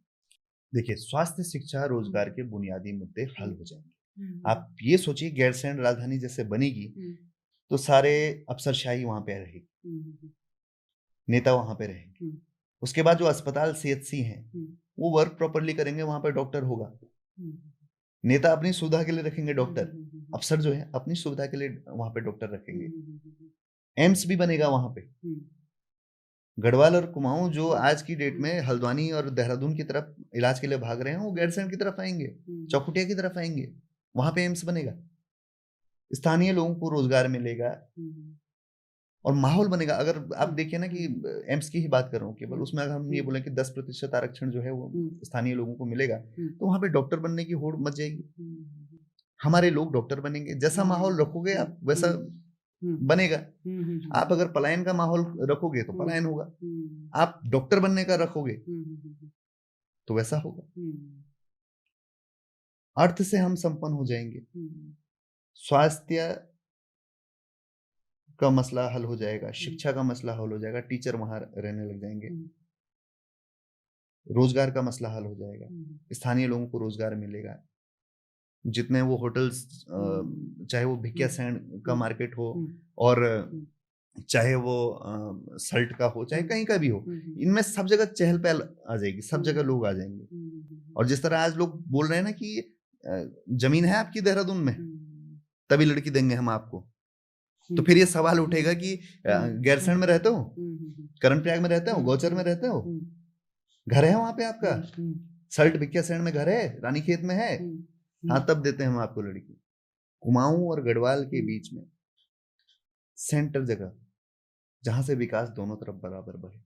देखिए, स्वास्थ्य, शिक्षा, रोजगार के बुनियादी मुद्दे हल हो जाएंगे। आप ये सोचिए, गैरसैंण राजधानी जैसे बनेगी तो सारे अफसरशाही वहां पे रहेगी, नेता वहां पे रहेंगे। उसके बाद जो अस्पताल, सीएचसी हैं, वो वर्क प्रॉपरली करेंगे, वहां पे डॉक्टर होगा। नेता अपनी सुविधा के लिए रखेंगे डॉक्टर, अफसर जो है अपनी सुविधा के लिए वहां पे डॉक्टर रखेंगे। एम्स भी बनेगा वहां पे। गढ़वाल और कुमाऊं जो आज की डेट में हल्द्वानी और देहरादून की तरफ इलाज के लिए भाग रहे हैं, वो गैरसैंण की तरफ आएंगे, चौखुटिया की तरफ आएंगे, वहां पे एम्स बनेगा, स्थानीय लोगों को रोजगार मिलेगा और माहौल बनेगा। अगर आप देखिए ना कि एम्स की ही बात कर रहा हूँ केवल, उसमें अगर हम ये बोले कि 10% आरक्षण जो है वो स्थानीय लोगों को मिलेगा, तो वहां पे डॉक्टर बनने की होड़ मच जाएगी। हमारे लोग डॉक्टर बनेंगे। जैसा माहौल रखोगे आप वैसा बनेगा। आप अगर पलायन का माहौल रखोगे तो पलायन होगा, आप डॉक्टर बनने का रखोगे तो वैसा होगा। अर्थ से हम संपन्न हो जाएंगे, स्वास्थ्य का मसला हल हो जाएगा, शिक्षा का मसला हल हो जाएगा, टीचर वहां रहने लग जाएंगे, रोजगार का मसला हल हो जाएगा, स्थानीय लोगों को रोजगार मिलेगा। जितने वो होटल्स, चाहे वो भिकियासैंण का मार्केट हो और चाहे वो सल्ट का हो, चाहे कहीं का भी हो, इनमें सब जगह चहल पहल आ जाएगी, सब जगह लोग आ जाएंगे। और जिस तरह आज लोग बोल रहे हैं ना कि जमीन है आपकी देहरादून में, तभी लड़की देंगे हम आपको, तो फिर ये सवाल उठेगा कि गैरसैंण में रहते हो, कर्णप्रयाग में रहते हो, गौचर में रहते हो, घर है वहां पे आपका, सल्ट भिकियासैंण में घर है, रानीखेत में है, हाँ तब देते हैं हम आपको लड़की। कुमाऊं और गढ़वाल के बीच में सेंटर जगह, जहां से विकास दोनों तरफ बराबर बढ़े,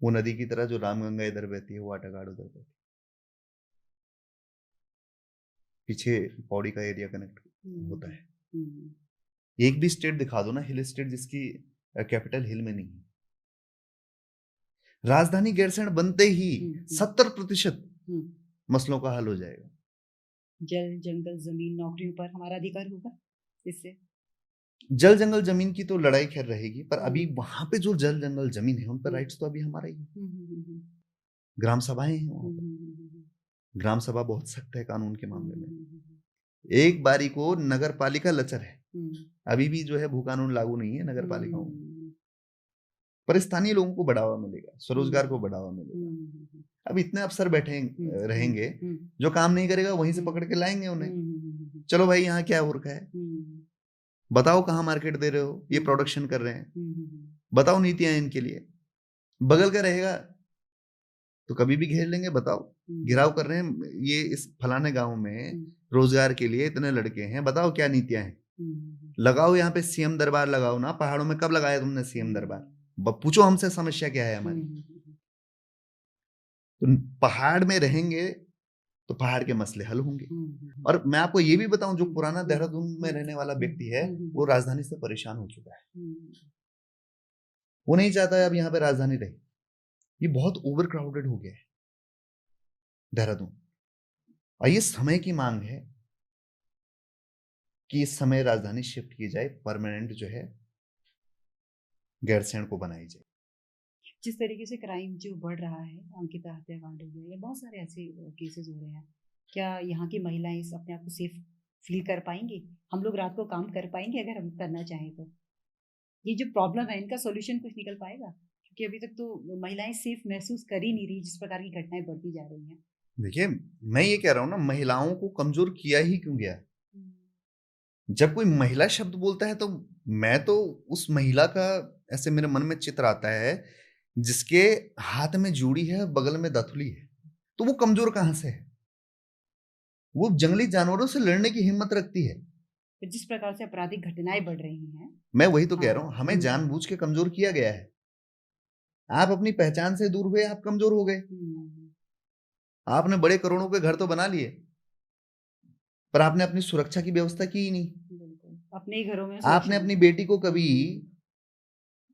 वो नदी की तरह जो रामगंगा इधर बहती है, वो आटागाड़ उधर बहती है, पीछे पौड़ी का एरिया कनेक्ट होता है। एक भी स्टेट दिखा दो ना, हिल स्टेट जिसकी कैपिटल हिल में नहीं है। राजधानी गैरसैंण बनते ही 70% मसलों का हल हो जाएगा। जल, जंगल, जमीन, नौकरियों पर हमारा अधिकार होगा। इससे जल, जंगल, जमीन की तो लड़ाई खैर रहेगी, पर अभी वहां पे जो जल, जंगल, जमीन है, उन पर राइट्स तो अभी हमारा ही है। ग्राम सभाएं हैं वहां पर, ग्राम सभा बहुत सख्त है कानून के मामले में। एक बारी को नगर पालिका लचर है, अभी भी जो है भू कानून लागू नहीं है नगर पालिकाओं में, पर स्थानीय लोगों को बढ़ावा मिलेगा, स्वरोजगार को बढ़ावा मिलेगा। अब इतने अफसर बैठे रहेंगे, जो काम नहीं करेगा वहीं से पकड़ के लाएंगे उन्हें। चलो भाई यहाँ क्या हो रखा है, बताओ कहाँ मार्केट दे रहे हो, ये प्रोडक्शन कर रहे हैं, बताओ नीतियां इनके लिए। बगल का रहेगा तो कभी भी घेर लेंगे, बताओ घिराव कर रहे हैं, ये इस फलाने गांव में रोजगार के लिए इतने लड़के हैं, बताओ क्या नीतियां हैं। लगाओ यहाँ पे सीएम दरबार लगाओ ना। पहाड़ों में कब लगाया तुमने सीएम दरबार? पूछो हमसे समस्या क्या है हमारी। तो पहाड़ में रहेंगे तो पहाड़ के मसले हल होंगे। और मैं आपको ये भी बताऊं, जो पुराना देहरादून में रहने वाला व्यक्ति है वो राजधानी से परेशान हो चुका है, वो नहीं चाहता है अब यहाँ पे राजधानी रहे। ये बहुत ओवर क्राउडेड हो गया है देहरादून, और ये समय की मांग है कि इस समय राजधानी शिफ्ट की जाए, परमानेंट जो है गैरसैंण को बनाई जाए। जिस तरीके से क्राइम जो बढ़ रहा है, अंकिता हत्याकांड हो गया, बहुत सारे ऐसे केसेस हो रहे हैं, क्या यहाँ की महिलाएं अपने आप को सेफ फील कर पाएंगे? हम लोग रात को काम कर पाएंगे अगर हम करना चाहें तो? ये जो प्रॉब्लम है इनका सॉल्यूशन कुछ निकल पाएगा? क्योंकि अभी तक तो महिलाएं सेफ महसूस कर ही नहीं रही जिस प्रकार की घटनाएं बढ़ती जा रही हैं। देखिए, मैं ये कह रहा हूँ ना, महिलाओं को कमज़ोर किया ही क्यों गया? हम्म, जब कोई महिला शब्द बोलता है तो मैं तो उस महिला का ऐसे मेरे मन में चित्र आता है, जिसके हाथ में जूड़ी है, बगल में दथुली है। तो वो कमज़ोर कहाँ से है? वो जंगली जानवरों से लड़ने की हिम्मत रखती है। तो जिस प्रकार से आपराधिक घटनाएं बढ़ रही हैं। मैं वही तो कह हाँ। रहा हूँ, हमें जानबूझ के कमज़ोर किया गया है। आप अपनी पहचान से दूर हुए, आप कमज़ोर हो गए। आपने बड़े करोड़ों के घर तो बना लिए, पर आपने अपनी सुरक्षा की व्यवस्था की ही नहीं। बिल्कुल, अपने ही घरों में आपने सुरक्षा अपनी नहीं। बेटी को कभी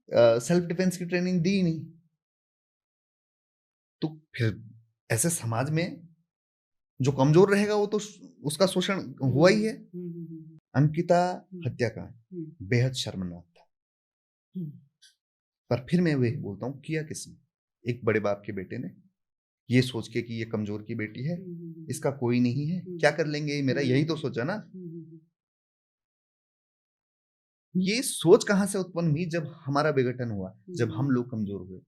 सेल्फ डिफेंस की ट्रेनिंग दी ही नहीं। तो फिर ऐसे समाज में जो कमज़ोर रहेगा वो तो उसका शोषण हुआ ही है। अंकिता हत्याकांड बेहद शर्मनाक था, पर फिर मैं वही बोलता हूँ, किया किसने? एक बड़े बाप के बेटे ने, ये सोच के कि ये कमज़ोर की बेटी है, इसका कोई नहीं है, क्या कर लेंगे ये मेरा, यही तो सोचा ना। ये सोच कहाँ से उत्पन्न हुई? जब हमारा विघटन हुआ, जब हम लोग कमज़ोर हुए।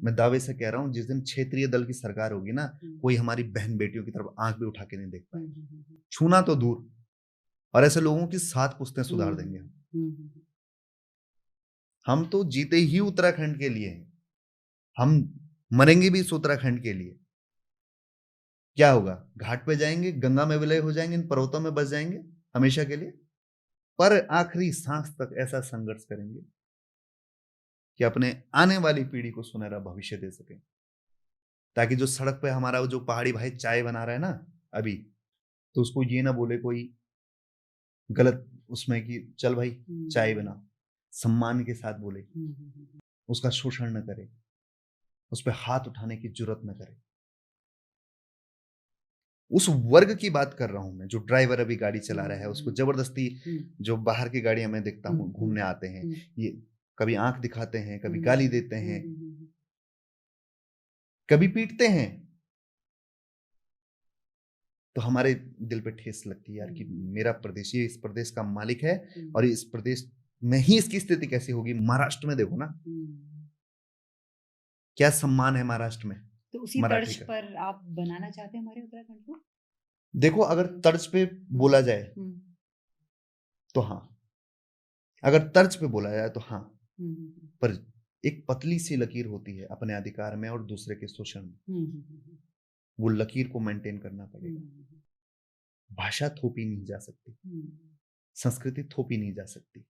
मैं दावे से कह रहा हूँ, जिस दिन क्षेत्रीय दल की सरकार होगी ना, कोई हमारी बहन बेटियों की तरफ आंख भी उठा के नहीं देख पाएगा, छूना तो दूर। और ऐसे लोगों की 7 पुश्तें सुधार देंगे हम तो जीते ही उत्तराखंड के लिए हैं, हम मरेंगे भी इस उत्तराखंड के लिए। क्या होगा? घाट पे जाएंगे, गंगा में विलय हो जाएंगे, इन पर्वतों में बस जाएंगे हमेशा के लिए, पर आखिरी सांस तक ऐसा संघर्ष करेंगे कि अपने आने वाली पीढ़ी को सुनहरा भविष्य दे सकें। ताकि जो सड़क पे हमारा जो पहाड़ी भाई चाय बना रहा है ना अभी, तो उसको ये ना बोले कोई गलत उसमें कि चल भाई चाय बना, सम्मान के साथ बोले, उसका शोषण न करे, उस पर हाथ उठाने की जरूरत न करे। उस वर्ग की बात कर रहा हूं मैं, जो ड्राइवर अभी गाड़ी चला रहा है, उसको जबरदस्ती, जो बाहर की गाड़ियां मैं देखता हूँ घूमने आते हैं, ये कभी आंख दिखाते हैं, कभी गाली देते हैं, कभी पीटते हैं, तो हमारे दिल पे ठेस लगती है यार कि मेरा प्रदेश, ये इस प्रदेश का मालिक है, और इस प्रदेश में ही इसकी स्थिति कैसी होगी। महाराष्ट्र में देखो ना, क्या सम्मान है महाराष्ट्र में। तो उसी तर्ज पर आप बनाना चाहते हैं हमारे उत्तराखंड को? देखो, अगर तर्ज पे बोला जाए तो हाँ, अगर तर्ज पे बोला जाए तो हाँ, पर एक पतली सी लकीर होती है अपने अधिकार में और दूसरे के शोषण में। वो लकीर को मेंटेन करना पड़ेगा। भाषा थोपी नहीं जा सकती, संस्कृति थोपी नहीं जा सकती,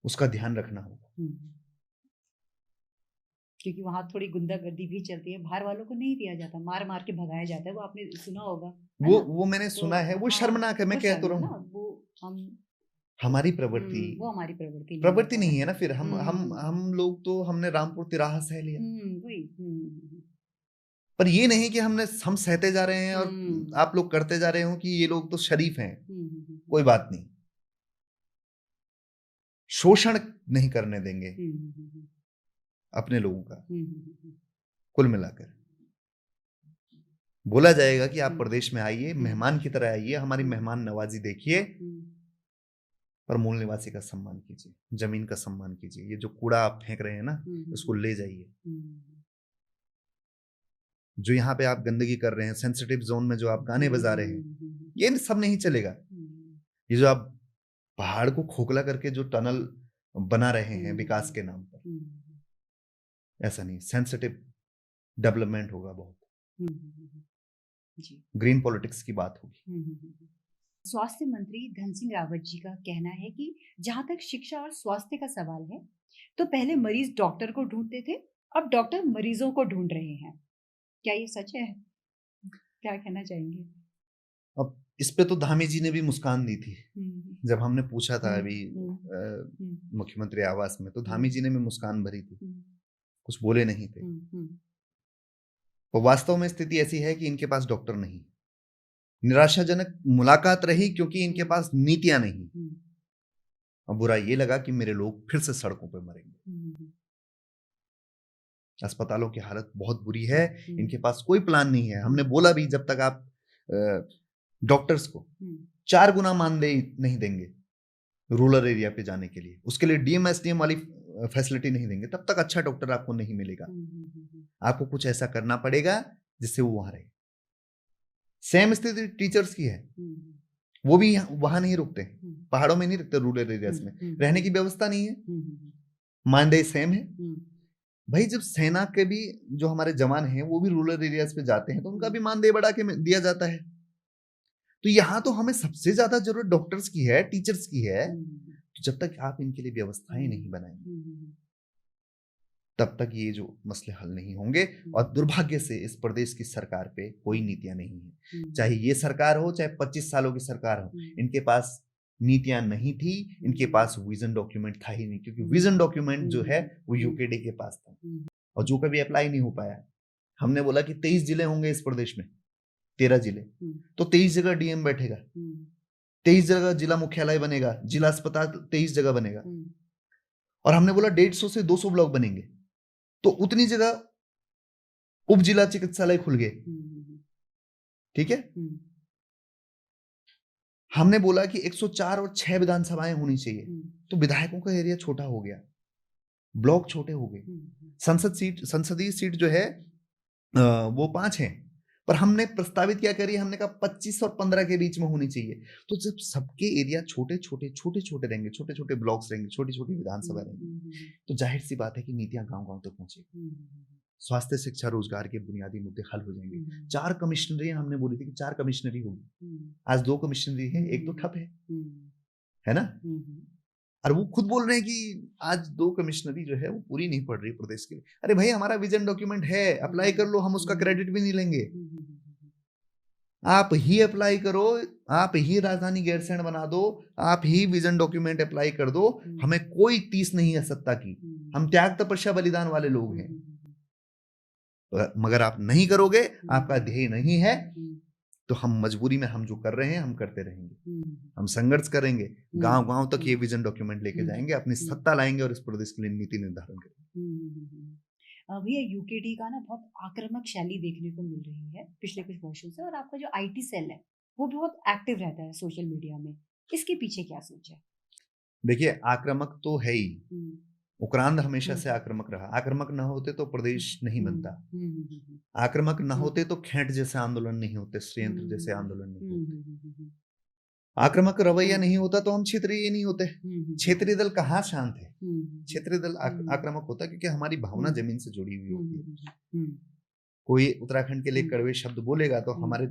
उसका ध्यान रखना होगा। क्योंकि वहां थोड़ी गुंडागर्दी भी चलती है, बाहर वालों को नहीं दिया जाता, मार मार के भगाया जाता है, वो आपने सुना होगा। वो मैंने सुना है, वो शर्मनाक है। मैं कह तो रहा हूँ, वो हमारी प्रवृत्ति, वो हमारी प्रवृत्ति नहीं है ना। फिर हम लोग तो हमने रामपुर तिराहा सह लिया, पर ये नहीं कि हम सहते जा रहे हैं और आप लोग करते जा रहे हो कि ये लोग तो शरीफ हैं। कोई बात नहीं, शोषण नहीं करने देंगे अपने लोगों का। कुल मिलाकर बोला जाएगा कि आप प्रदेश में आइए, मेहमान की तरह आइए, हमारी मेहमान नवाजी देखिए, पर मूल निवासी का सम्मान कीजिए, जमीन का सम्मान कीजिए। ये जो कूड़ा आप फेंक रहे हैं ना, उसको ले जाइए। जो यहाँ पे आप गंदगी कर रहे हैं, सेंसिटिव जोन में जो आप गाने बजा रहे हैं, ये सब नहीं चलेगा। ये जो आप पहाड़ को खोखला करके जो टनल बना रहे हैं विकास के नाम पर, ऐसा नहीं। सेंसिटिव डेवलपमेंट होगा बहुत, ग्रीन पॉलिटिक्स की बात होगी। स्वास्थ्य मंत्री धन सिंह रावत जी का कहना है कि जहां तक शिक्षा और स्वास्थ्य का सवाल है, तो पहले मरीज डॉक्टर को ढूंढते थे, अब डॉक्टर मरीजों को ढूंढ रहे हैं। क्या ये सच है? क्या कहना चाहेंगे? अब इस पे तो धामी जी ने भी मुस्कान दी थी जब हमने पूछा था अभी मुख्यमंत्री आवास में, तो धामी जी ने भी मुस्कान भरी थी, कुछ बोले नहीं थे। तो वास्तव में स्थिति ऐसी है कि इनके पास डॉक्टर नहीं, निराशाजनक मुलाकात रही क्योंकि इनके पास नीतियां नहीं। अब बुरा ये लगा कि मेरे लोग फिर से सड़कों पर मरेंगे। अस्पतालों की हालत बहुत बुरी है, इनके पास कोई प्लान नहीं है। हमने बोला भी, जब तक आप डॉक्टर्स को 4 गुना मानदेय नहीं देंगे रूरल एरिया पे जाने के लिए, उसके लिए डीएम एसडीएम वाली फैसिलिटी नहीं देंगे, तब तक अच्छा डॉक्टर आपको नहीं मिलेगा। आपको कुछ ऐसा करना पड़ेगा जिससे वो वहां रहे। सेम स्थिति टीचर्स की है, वो भी वहां नहीं रुकते, पहाड़ों में नहीं रुकते, रूरल एरियाज में रहने की व्यवस्था नहीं है, मानदेय सेम है। भाई जब सेना के भी जो हमारे जवान हैं वो भी रूरल एरियाज पे जाते हैं तो उनका भी मानदेय बढ़ा के दिया जाता है। तो यहाँ तो हमें सबसे ज्यादा जरूरत डॉक्टर्स की है, टीचर्स की है। तो जब तक आप इनके लिए व्यवस्थाएं नहीं बनाएंगे तब तक ये जो मसले हल नहीं होंगे। और दुर्भाग्य से इस प्रदेश की सरकार पे कोई नीतियां नहीं है, चाहे ये सरकार हो चाहे 25 सालों की सरकार हो, इनके पास नीतियां नहीं थी, इनके पास विजन डॉक्यूमेंट था ही नहीं, क्योंकि विजन डॉक्यूमेंट जो है वो यूकेडी के पास था और जो कभी अप्लाई नहीं हो पाया। हमने बोला कि 23 जिले होंगे इस प्रदेश में, 13 जिले, तो 23 जगह डीएम बैठेगा, 23 जगह जिला मुख्यालय बनेगा, जिला अस्पताल 23 जगह बनेगा। और हमने बोला 150 से 200 ब्लॉक बनेंगे, तो उतनी जगह उप जिला चिकित्सालय खुल गए। ठीक है, हमने बोला कि 104 और 6 विधानसभाएं होनी चाहिए, तो विधायकों का एरिया छोटा हो गया, ब्लॉक छोटे हो गए। संसदीय सीट जो है वो 5 है, पर हमने प्रस्तावित क्या करी, हमने कहा 25 और 15 के बीच में होनी चाहिए। तो जब सबके एरिया छोटे छोटे रहेंगे, छोटे छोटे ब्लॉक्स रहेंगे, छोटी छोटी विधानसभा रहेंगी, तो जाहिर सी बात है कि नीतियां गांव गांव तक पहुंचेगी। स्वास्थ्य, शिक्षा, रोजगार के बुनियादी मुद्दे हल हो जाएंगे। 4 कमिश्नरी हमने बोली थी कि 4 कमिश्नरी होगी, आज 2 कमिश्नरी है, एक तो ठप है ना। और वो खुद बोल रहे हैं कि आज 2 कमिश्नरी जो है वो पूरी नहीं पड़ रही प्रदेश के लिए। अरे भाई हमारा विजन डॉक्यूमेंट है, अप्लाई कर लो, हम उसका क्रेडिट भी नहीं लेंगे। आप ही अप्लाई करो, आप ही राजधानी गैरसैंण बना दो, आप ही विजन डॉक्यूमेंट अप्लाई कर दो, हमें कोई तीस नहीं है सत्ता की। हम त्याग तपस्या बलिदान वाले लोग हैं, मगर आप नहीं करोगे, आपका ध्येय नहीं है, तो हम मजबूरी में हम जो कर रहे हैं हम करते रहेंगे। हम संघर्ष करेंगे, गांव गांव तक ये विजन डॉक्यूमेंट लेके जाएंगे, अपनी सत्ता लाएंगे और इस प्रदेश के लिए नीति निर्धारण करेंगे। भैया यूकेडी का ना बहुत आक्रामक शैली देखने को मिल रही है पिछले कुछ वर्षों से, और आपका जो आईटी सेल है वो बहुत एक्टिव रहता है सोशल मीडिया में, इसके पीछे क्या सोच है? देखिए आक्रामक तो है ही, उक्रांद हमेशा से आक्रामक रहा। आक्रामक न होते तो प्रदेश नहीं बनता, आक्रामक न होते तो खेंट जैसे आंदोलन नहीं होते, षड्यंत्र जैसे आंदोलन नहीं होते, आक्रामक रवैया नहीं होता तो हम क्षेत्रीय नहीं होते। क्षेत्रीय दल कहाँ शांत है, क्षेत्रीय दल आक्रामक होता क्योंकि हमारी भावना जमीन से जुड़ी हुई होती है। कोई उत्तराखंड के लिए कड़वे शब्द बोलेगा तो हमारे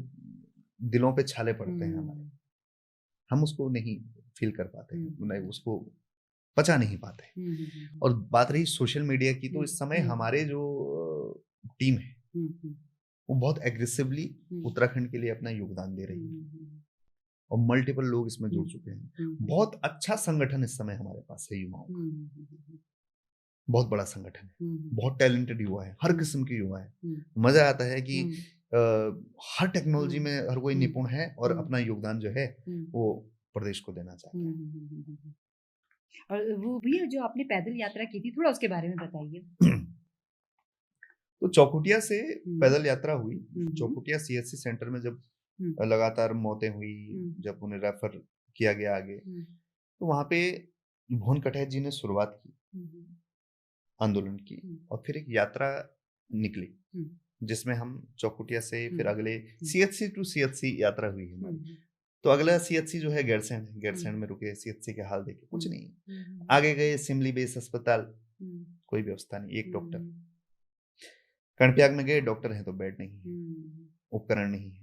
दिलों पे छाले पड़ते हैं, हमारे, हम उसको नहीं फील कर पाते हैं, उसको पचा नहीं पाते। और बात रही सोशल मीडिया की, तो इस समय हमारे जो टीम है वो बहुत एग्रेसिवली उत्तराखंड के लिए अपना योगदान दे रही है और मल्टीपल लोग इसमें जुड़ चुके हैं। बहुत अच्छा संगठन इस समय हमारे पास है, युवाओं का बहुत बड़ा संगठन है, बहुत टैलेंटेड युवा है, हर किस्म के युवा है। मजा आता है कि हर टेक्नोलॉजी में हर कोई निपुण है और अपना योगदान जो है वो प्रदेश को देना चाहता है। और वो भी जो आपने पैदल यात्रा की थी, थोड़ा उसके बारे में बताइए। तो चौखुटिया से पैदल यात्रा हुई। चौखुटिया सीएचसी सेंटर में जब लगातार मौतें हुई, जब उन्हें रेफर किया गया आगे, तो वहां पे भुवन कटैत जी ने शुरुआत की आंदोलन की, और फिर एक यात्रा निकली जिसमें हम चौखुटिया से फिर अगले सीएचसी टू सीएचसी यात्रा हुई हमारी। तो अगला सीएचसी जो है गैरसैंण, गैरसैंण में रुके, सीएचसी के हाल देखे, कुछ नहीं। आगे गए सिमली बेस अस्पताल, कोई व्यवस्था नहीं, एक डॉक्टर। कर्णप्रयाग में गए, डॉक्टर हैं तो बेड नहीं है, उपकरण नहीं है।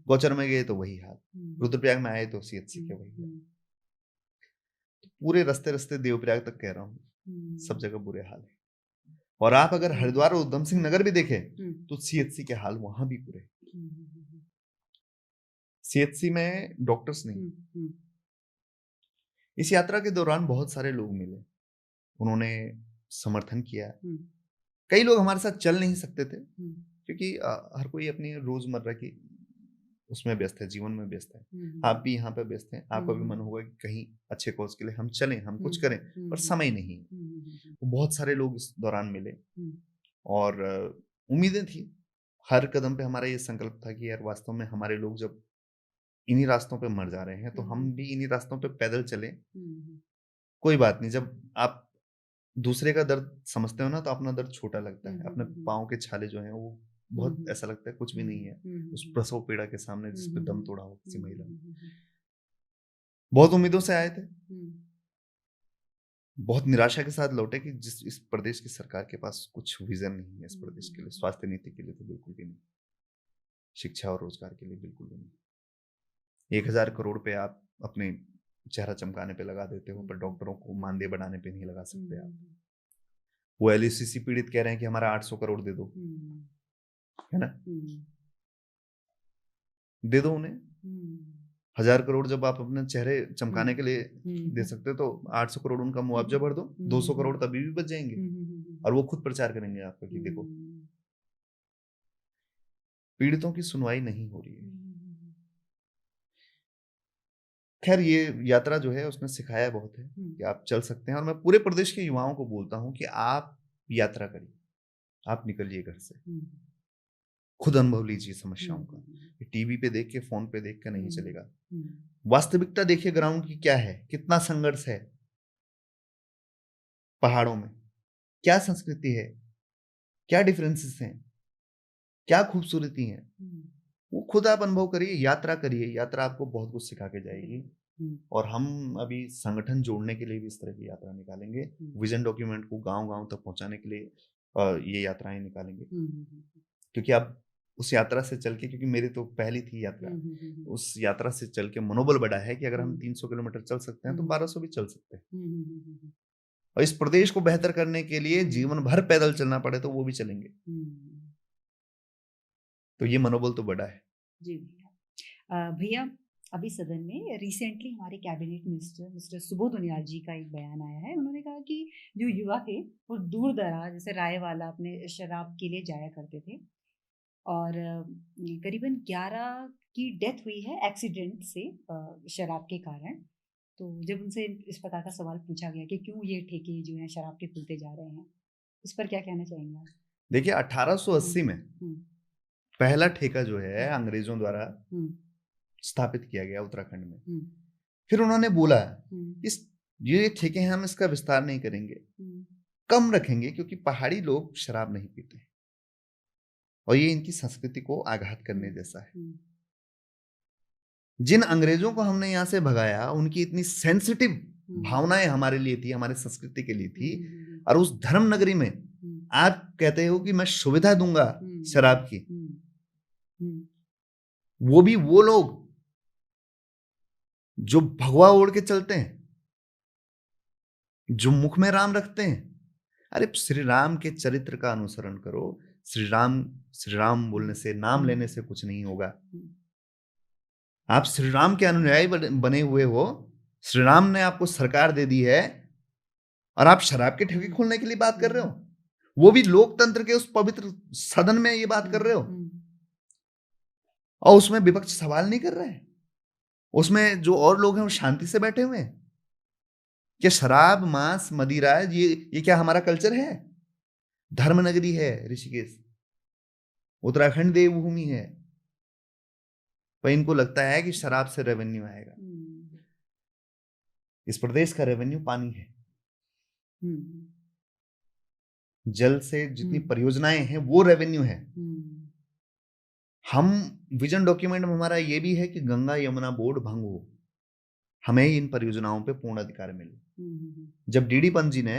गौचर में गए तो वही हाल, रुद्रप्रयाग में आए तो सीएचसी के वही हाल। पूरे रास्ते देवप्रयाग तक कह रहा हूँ, सब जगह बुरे हाल है। और आप अगर हरिद्वार और उधम सिंह नगर भी देखें तो सीएचसी के हाल वहां भी बुरे। सीएचसी में डॉक्टर्स नहीं। इस यात्रा के दौरान बहुत सारे लोग मिले, उन्होंने समर्थन किया। कई लोग हमारे साथ चल नहीं सकते थे क्योंकि हर कोई अपनी रोजमर्रा की उसमें व्यस्त है, जीवन में व्यस्त है। आप भी यहाँ पे व्यस्त हैं, आपका भी मन होगा कि कहीं अच्छे कॉज के लिए हम चलें, हम कुछ करें, पर समय नहीं। तो बहुत सारे लोग इस दौरान मिले और उम्मीदें थी। हर कदम पे हमारा ये संकल्प था कि यार वास्तव में हमारे लोग जब इन्हीं रास्तों पे मर जा रहे हैं, तो हम भी इन्हीं रास्तों पे पैदल चलें। हम्म, कोई बात नहीं, जब आप दूसरे का दर्द समझते हो ना, तो अपना दर्द छोटा लगता है। अपने पाँव के छाले जो हैं, वो बहुत ऐसा लगता है कुछ भी नहीं है, उस प्रसव पीड़ा के सामने जिस पे दम तोड़ा हो किसी महिला ने। बहुत उम्मीदों से आए थे, बहुत निराशा के साथ लौटे कि इस प्रदेश की सरकार के पास कुछ विजन नहीं है इस प्रदेश के लिए। स्वास्थ्य नीति के लिए तो बिल्कुल भी नहीं, शिक्षा और रोजगार के लिए बिल्कुल भी नहीं। 1000 करोड़ पे आप अपने चेहरा चमकाने पे लगा देते हो, पर डॉक्टरों को मानदेय बढ़ाने पे नहीं लगा सकते आप। वो एलओसीसी पीड़ित कह रहे हैं कि हमारा 800 करोड़ दे दो, है ना? दे दो उन्हें। 1000 करोड़ जब आप अपने चेहरे चमकाने के लिए दे सकते हो, तो 800 करोड़ उनका मुआवजा भर दो, 200 करोड़ तभी भी बच जाएंगे, और वो खुद प्रचार करेंगे आपका कि देखो पीड़ितों की सुनवाई नहीं हो रही है। खैर, ये यात्रा जो है उसने सिखाया बहुत है कि आप चल सकते हैं, और मैं पूरे प्रदेश के युवाओं को बोलता हूं कि आप यात्रा करिए, आप निकलिए घर से, खुद अनुभव लीजिए समस्याओं का। टीवी पे देख के, फोन पे देख के नहीं चलेगा। वास्तविकता देखिए ग्राउंड की क्या है, कितना संघर्ष है पहाड़ों में, क्या संस्कृति है, क्या डिफरेंसेस हैं, क्या खूबसूरती है, वो खुद आप अनुभव करिए, यात्रा करिए। यात्रा आपको बहुत कुछ सिखा के जाएगी। और हम अभी संगठन जोड़ने के लिए भी इस तरह की यात्रा निकालेंगे, विजन डॉक्यूमेंट को गांव-गांव तक पहुंचाने के लिए ये यात्राएं निकालेंगे। क्योंकि आप उस यात्रा से चल के, क्योंकि मेरी तो पहली थी यात्रा, उस यात्रा से चल के मनोबल बढ़ा है कि अगर हम 300 किलोमीटर चल सकते हैं तो 1200 भी चल सकते हैं। और इस प्रदेश को बेहतर करने के लिए जीवन भर पैदल चलना पड़े तो वो भी चलेंगे। तो ये मनोबल तो बढ़ा है। जी भैया। भैया, अभी सदन में रिसेंटली हमारे cabinet minister Mr Subodh Uniyal ji का एक बयान आया है। उन्होंने कहा कि जो युवा थे वो दूर दराज, जैसे रायवाला, अपने शराब के लिए जाया करते थे, और करीबन 11 की डेथ हुई है एक्सीडेंट से, शराब के कारण। तो जब उनसे इस प्रकार का सवाल पूछा गया कि क्यों ये ठेके जो हैं शराब के खुलते जा रहे हैं, इस पर क्या कहना चाहेंगे आप? देखिए, 1880 में पहला ठेका जो है अंग्रेजों द्वारा स्थापित किया गया उत्तराखंड में। फिर उन्होंने बोला ये ठेके हैं, हम इसका विस्तार नहीं करेंगे, कम रखेंगे, क्योंकि पहाड़ी लोग शराब नहीं पीते और ये इनकी संस्कृति को आघात करने जैसा है। जिन अंग्रेजों को हमने यहां से भगाया, उनकी इतनी सेंसिटिव भावनाएं हमारे लिए थी, हमारे संस्कृति के लिए थी, और उस धर्म नगरी में आप कहते हो कि मैं सुविधा दूंगा शराब की। वो भी वो लोग जो भगवा ओढ़ के चलते हैं, जो मुख में राम रखते हैं। अरे श्री राम के चरित्र का अनुसरण करो। श्री राम बोलने से, नाम लेने से कुछ नहीं होगा। आप श्री राम के अनुयायी बने हुए हो, श्री राम ने आपको सरकार दे दी है, और आप शराब के ठेके खोलने के लिए बात कर रहे हो, वो भी लोकतंत्र के उस पवित्र सदन में ये बात कर रहे हो, और उसमें विपक्ष सवाल नहीं कर रहे हैं। उसमें जो और लोग हैं वो शांति से बैठे हुए हैं। क्या शराब, मांस, मदिरा, ये क्या हमारा कल्चर है? धर्मनगरी है ऋषिकेश, उत्तराखंड देवभूमि है, पर इनको लगता है कि शराब से रेवेन्यू आएगा। इस प्रदेश का रेवेन्यू पानी है। जल से जितनी परियोजनाएं हैं वो रेवेन्यू है। हम विजन डॉक्यूमेंट में हमारा ये भी है कि गंगा यमुना बोर्ड भंग हो, हमें इन परियोजनाओं पे पूर्ण अधिकार मिले। जब डीडी पंत जी ने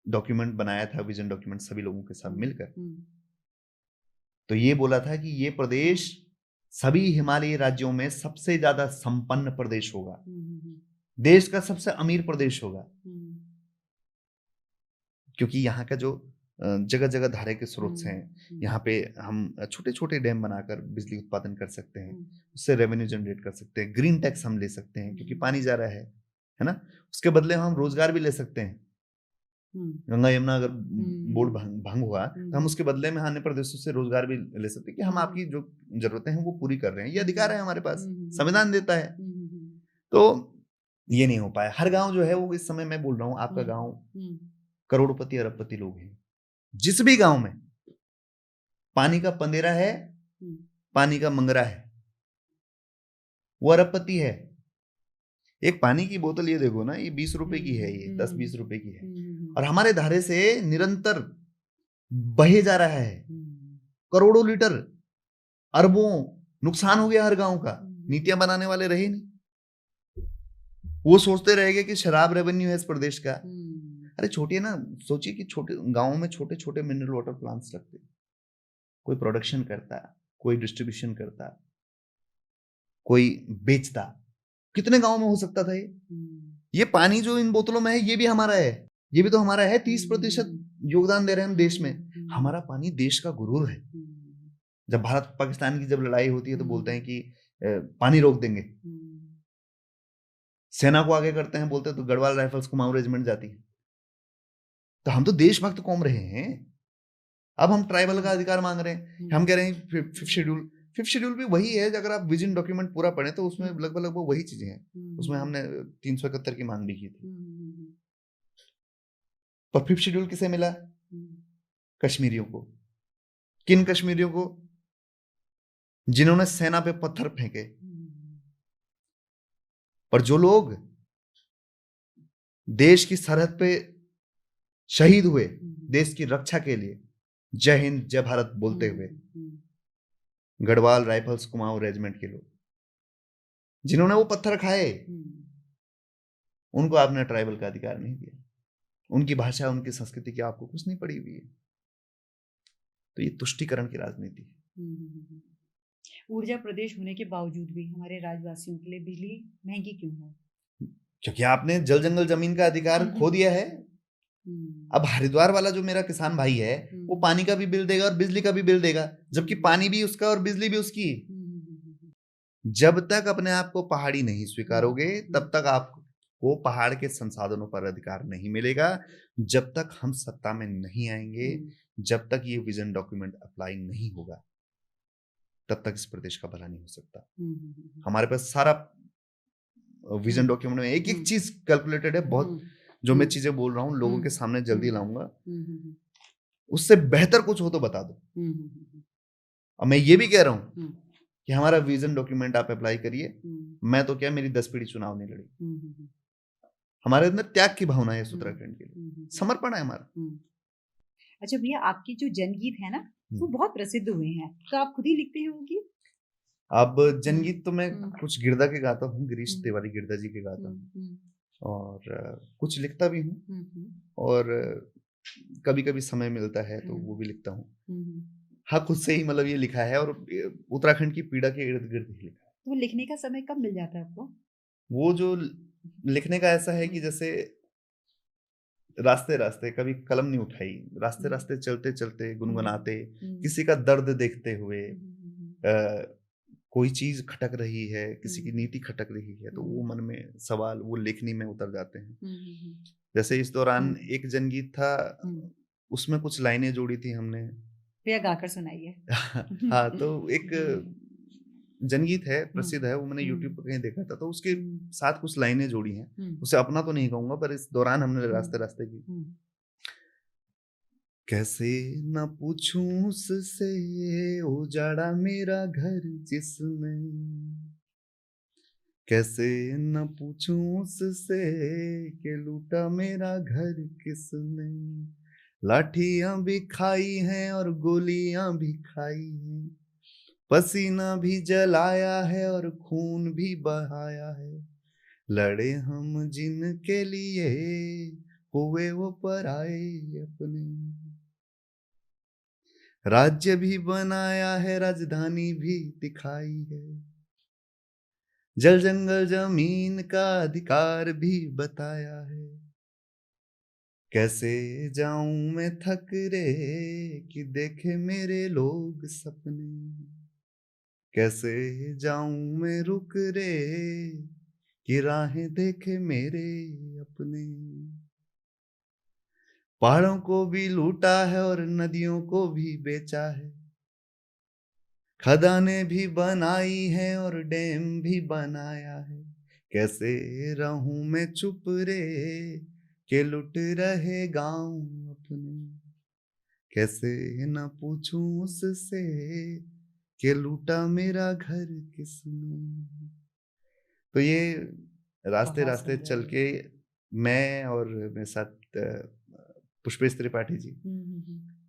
डॉक्यूमेंट बनाया था, विजन डॉक्यूमेंट, सभी लोगों के साथ मिलकर, तो ये बोला था कि ये प्रदेश सभी हिमालयी राज्यों में सबसे ज्यादा संपन्न प्रदेश होगा, देश का सबसे अमीर प्रदेश होगा, क्योंकि यहाँ का जो जगह जगह धारे के स्रोत हैं, यहाँ पे हम छोटे छोटे डैम बनाकर बिजली उत्पादन कर सकते हैं, उससे रेवेन्यू जनरेट कर सकते हैं, ग्रीन टैक्स हम ले सकते हैं क्योंकि पानी जा रहा है ना। उसके बदले हम रोजगार भी ले सकते हैं। गंगा यमुना अगर बोर्ड भंग हुआ तो हम उसके बदले में अन्य प्रदेशों से रोजगार भी ले सकते हैं कि हम आपकी जो जरूरतें हैं वो पूरी कर रहे हैं, ये अधिकार है हमारे पास, संविधान देता है। तो ये नहीं हो पाया। हर गांव जो है वो, इस समय मैं बोल रहा हूँ, आपका गांव करोड़पति अरबपति लोग हैं, जिस भी गांव में पानी का पंदेरा है, पानी का मंगरा है, वो अरबपति है। एक पानी की बोतल ये देखो ना, ये 20 रुपए की है, ये 10-20 रुपए की है, और हमारे धारे से निरंतर बहे जा रहा है करोड़ों लीटर, अरबों। नुकसान हो गया हर गांव का। नीतियां बनाने वाले रहे नहीं, वो सोचते रह गए कि शराब रेवेन्यू है इस प्रदेश का। अरे छोटी ना, सोचिए कि छोटे गांवों में छोटे छोटे मिनरल वाटर प्लांट्स लगते, कोई प्रोडक्शन करता, कोई डिस्ट्रीब्यूशन करता, कोई बेचता। कितने गांव में हो सकता था ये पानी जो इन बोतलों में है ये भी हमारा है, ये भी तो हमारा है। 30% योगदान दे रहे हैं हम देश में। हमारा पानी देश का गुरूर है। जब भारत पाकिस्तान की जब लड़ाई होती है तो बोलते हैं कि पानी रोक देंगे, सेना को आगे करते हैं, बोलते हैं तो गढ़वाल राइफल्स कुमाऊं रेजिमेंट जाती है। तो हम तो देशभक्त कौम रहे हैं। अब हम ट्राइबल का अधिकार मांग रहे हैं। हम कह रहे हैं फिफ्थ शेड्यूल भी वही है। अगर आप विजन डॉक्यूमेंट पूरा पढ़ें तो उसमें लगभग वही चीजें हैं। उसमें हमने 371 की मांग भी की थी। पर फिफ्थ शेड्यूल किसे मिला? कश्मीरियों को। किन कश्मीरियों को? जिन्होंने सेना पे पत्थर फेंके। पर जो लोग देश की सरहद पे शहीद हुए देश की रक्षा के लिए, जय हिंद जय भारत बोलते हुए, गढ़वाल राइफल्स कुमाऊं रेजिमेंट के लोग, जिन्होंने वो पत्थर खाए, उनको आपने ट्राइबल का अधिकार नहीं दिया। उनकी भाषा, उनकी संस्कृति की आपको कुछ नहीं पड़ी हुई है। तो ये तुष्टीकरण की राजनीति है। ऊर्जा प्रदेश होने के बावजूद भी हमारे राज्यवासियों के लिए बिजली महंगी क्यों है? क्योंकि आपने जल जंगल जमीन का अधिकार खो दिया है। अब हरिद्वार वाला जो मेरा किसान भाई है, वो पानी का भी बिल देगा और बिजली का भी बिल देगा, जबकि पानी भी उसका और बिजली भी उसकी। जब तक अपने आप को पहाड़ी नहीं स्वीकारोगे, तब तक आपको पहाड़ के संसाधनों पर अधिकार नहीं मिलेगा। जब तक हम सत्ता में नहीं आएंगे, जब तक ये विजन डॉक्यूमेंट अप्लाई नहीं होगा, तब तक इस प्रदेश का भला नहीं हो सकता। हमारे पास सारा विजन डॉक्यूमेंट में एक एक चीज कैलकुलेटेड है। बहुत जो मैं चीजें बोल रहा हूँ लोगों के सामने जल्दी लाऊंगा। उससे बेहतर कुछ हो तो बता दो। और मैं ये भी कह रहा हूँ कि हमारा विजन डॉक्यूमेंट आप अप्लाई करिए। मैं तो क्या, मेरी 10 पीढ़ी चुनाव नहीं लड़ी। हमारे अंदर त्याग की भावना है उत्तराखंड के लिए, समर्पण है हमारा। अच्छा भैया, आपके जो जनगीत है ना, वो बहुत प्रसिद्ध हुए हैं, तो आप खुद ही लिखते होंगे? अब जनगीत तो मैं कुछ गिरदा के गाता हूँ, गिरीश तिवारी गिरदा जी के गाता हूँ, और कुछ लिखता भी हूँ, और कभी कभी समय मिलता है तो वो भी लिखता हूँ। हाँ, खुद से ही मतलब ये लिखा है, और उत्तराखंड की पीड़ा के इर्द गिर्द ही लिखा है। तो लिखने का समय कब मिल जाता है आपको? वो जो लिखने का ऐसा है कि जैसे रास्ते रास्ते कभी कलम नहीं उठाई, रास्ते रास्ते चलते चलते गुनगुनाते, किसी का दर्द देखते हुए, कोई चीज खटक रही है, किसी की नीति खटक रही है, तो वो मन में सवाल वो लेखनी में उतर जाते हैं। जैसे इस दौरान एक जनगीत था, उसमें कुछ लाइनें जोड़ी थी हमने। भैया गाकर सुनाइए। हाँ, तो एक जनगीत है, प्रसिद्ध है, वो मैंने YouTube पर कहीं देखा था, तो उसके साथ कुछ लाइनें जोड़ी हैं। उसे अपना तो नहीं कहूंगा, पर इस दौरान हमने रास्ते रास्ते की। कैसे न पूछूं उससे उजाड़ा मेरा घर जिसमें, कैसे न पूछूं उससे कि लूटा मेरा घर किसने, लाठियां भी खाई हैं और गोलियां भी खाई हैं, पसीना भी जलाया है और खून भी बहाया है, लड़े हम जिनके लिए हुए वो पराए अपने, राज्य भी बनाया है, राजधानी भी दिखाई है, जल जंगल जमीन का अधिकार भी बताया है, कैसे जाऊं मैं थक रे कि देखे मेरे लोग सपने, कैसे जाऊं मैं रुक रे कि राहें देखे मेरे अपने, पहाड़ों को भी लूटा है और नदियों को भी बेचा है, खदानें भी बनाई हैं और डैम भी बनाया है, कैसे रहूं मैं चुप रे के लुट रहे गांव अपने, कैसे न पूछूं उससे के लूटा मेरा घर किसने। तो ये रास्ते बहुत रास्ते सुंदर। चल के मैं और मेरे साथ पुष्पेश त्रिपाठी जी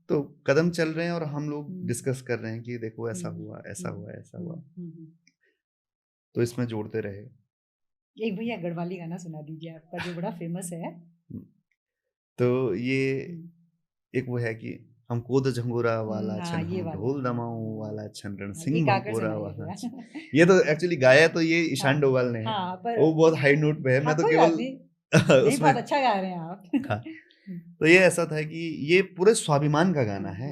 तो कदम चल रहे हैं और हम लोग डिस्कस कर रहे हैं कि देखो ऐसा हुआ, ऐसा हुआ, ऐसा हुआ, तो इसमें जोड़ते रहे। एक भैया गढ़वाली गाना सुना दीजिए आपका जो बड़ा फेमस है। तो ये एक वो है कि हम कोद झंगोरा वाला हाँ, छन, ये हम वाला। ढोल दमाऊं वाला छन, रण ये सिंह गाकर भंकोरा सुनाइए वाला भैया। छन। ये तो एक्चुअली गाया तो ये ईशान हाँ, डोभाल ने है। हाँ, पर वो बहुत हाई नोट पे है, मैं हाँ, तो कोई केवल बात नहीं। नहीं, उसमें बहुत अच्छा गा रहे हैं आप। हाँ। तो ये ऐसा था कि ये पूरे स्वाभिमान का गाना है,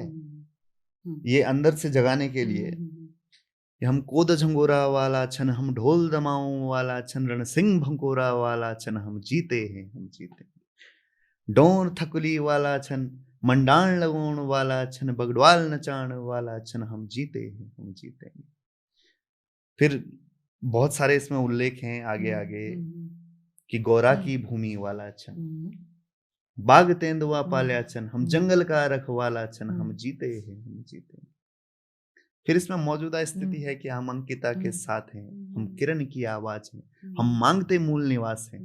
ये अंदर से जगाने के लिए कि हम कोद झंगोरा वाला छन, हम ढोल दमाऊं वाला छन, रण सिंह भंकोरा वाला छन, हम जीते हैं, हम जीते हैं। डोर थकुली वाला छन, मंडाण लगोण वाला छन, बगड़वाल नचाण वाला छन, हम जीते हैं, हम जीते हैं। फिर बहुत सारे इसमें उल्लेख हैं आगे आगे कि गौरा की भूमि वाला छन, बाग तेंदुआ पाल्या छन, हम जंगल का रखवाला छन, हम जीते हैं, हम जीते हैं। फिर इसमें मौजूदा स्थिति है कि हम अंकिता के साथ हैं, हम किरण की आवाज हैं, हम मांगते मूल निवास हैं,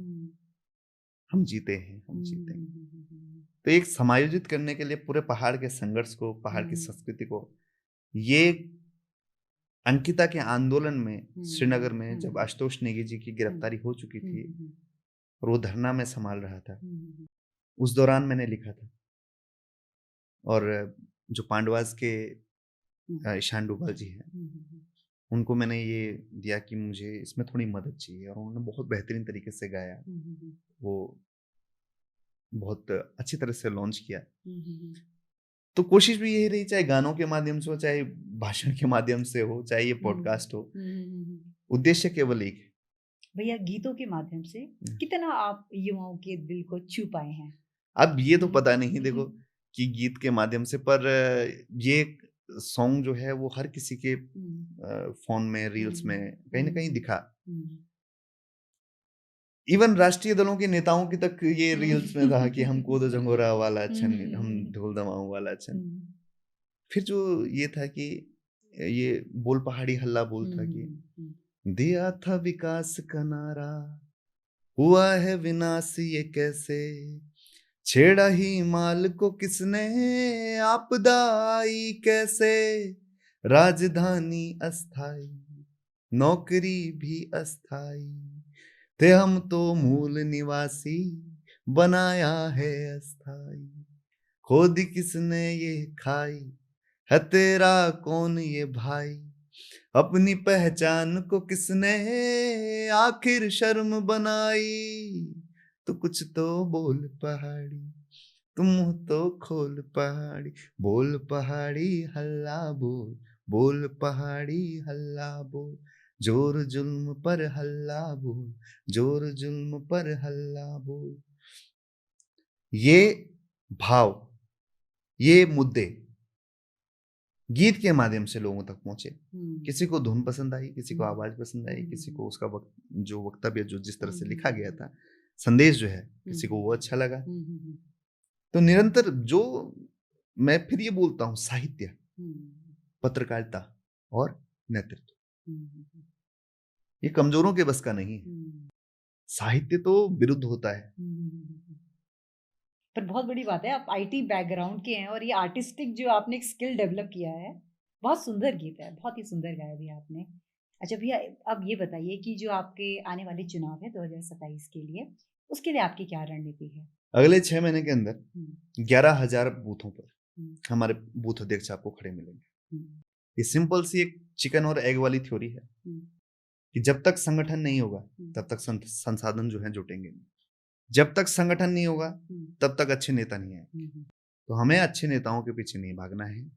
हम जीते हैं, हम जीते हैं। तो एक समायोजित करने के लिए पूरे पहाड़ के संघर्ष को, पहाड़ की संस्कृति को, ये अंकिता के आंदोलन में श्रीनगर में जब आशुतोष नेगी जी की गिरफ्तारी हो चुकी थी और वो धरना में संभाल रहा था, उस दौरान मैंने लिखा था। और जो पांडवास के ईशान डोभाल जी हैं, उनको मैंने ये दिया कि मुझे इसमें थोड़ी मदद चाहिए, और उन्होंने बहुत बेहतरीन तरीके से गाया, वो बहुत अच्छी तरह से लॉन्च किया। तो कोशिश भी यही रही, चाहे गानों के माध्यम से हो, चाहे भाषण के माध्यम से हो, चाहे ये पॉडकास्ट हो, उद्देश्य केवल एक है। भैया गीतों के माध्यम से कितना आप युवाओं के दिल को छू पाए हैं? अब ये तो पता नहीं देखो कि गीत के माध्यम से, पर ये सॉन्ग जो है वो हर किसी के फोन में, रील्स में कहीं ना कहीं दिखा। इवन राष्ट्रीय दलों के नेताओं की तक ये रील्स में था कि हम कोद झंगोरा वाला छन, हम ढोल दमाऊं वाला छन। फिर जो ये था कि ये बोल पहाड़ी हल्ला बोल था कि दिया था विकास का नारा, हुआ है विनाश ये कैसे, छेड़ा ही माल को किसने, आपदा आई कैसे, राजधानी अस्थाई, नौकरी भी अस्थाई, थे हम तो मूल निवासी, बनाया है अस्थाई, खोद किसने ये खाई, है तेरा कौन ये भाई, अपनी पहचान को किसने आखिर शर्म बनाई, तो कुछ तो बोल पहाड़ी, तुम तो खोल पहाड़ी, बोल पहाड़ी हल्ला बोल, बोल पहाड़ी हल्ला बोल, जोर जुल्म पर हल्ला बोल, जोर जुल्म पर हल्ला बोल। ये भाव, ये मुद्दे गीत के माध्यम से लोगों तक पहुंचे। किसी को धुन पसंद आई, किसी को आवाज पसंद आई, किसी को उसका जो वक्तव्य, जो जिस तरह से लिखा गया था, संदेश जो है, किसी को वो अच्छा लगा। तो निरंतर जो मैं फिर ये बोलता हूँ, साहित्य, पत्रकारिता और नेतृत्व, ये कमजोरों के बस का नहीं है। साहित्य तो विरुद्ध होता है। पर बहुत बड़ी बात है, आप आईटी बैकग्राउंड के हैं और ये आर्टिस्टिक जो आपने एक स्किल डेवलप किया है, बहुत सुंदर गीत है, बहुत ही सुंदर गाया भी आपने। अच्छा भैया, अब ये बताइए कि जो आपके आने वाले चुनाव है 2027 के लिए, उसके लिए आपकी क्या रणनीति है? अगले 6 महीने के अंदर 11,000 बूथों पर हमारे बूथ अध्यक्ष आपको खड़े मिलेंगे। ये सिंपल सी एक चिकन और एग वाली थ्योरी है कि जब तक संगठन नहीं होगा तब तक संसाधन जो है जुटेंगे नहीं, जब तक संगठन नहीं होगा तब तक अच्छे नेता नहीं आएंगे। तो हमें अच्छे नेताओं के पीछे नहीं भागना है,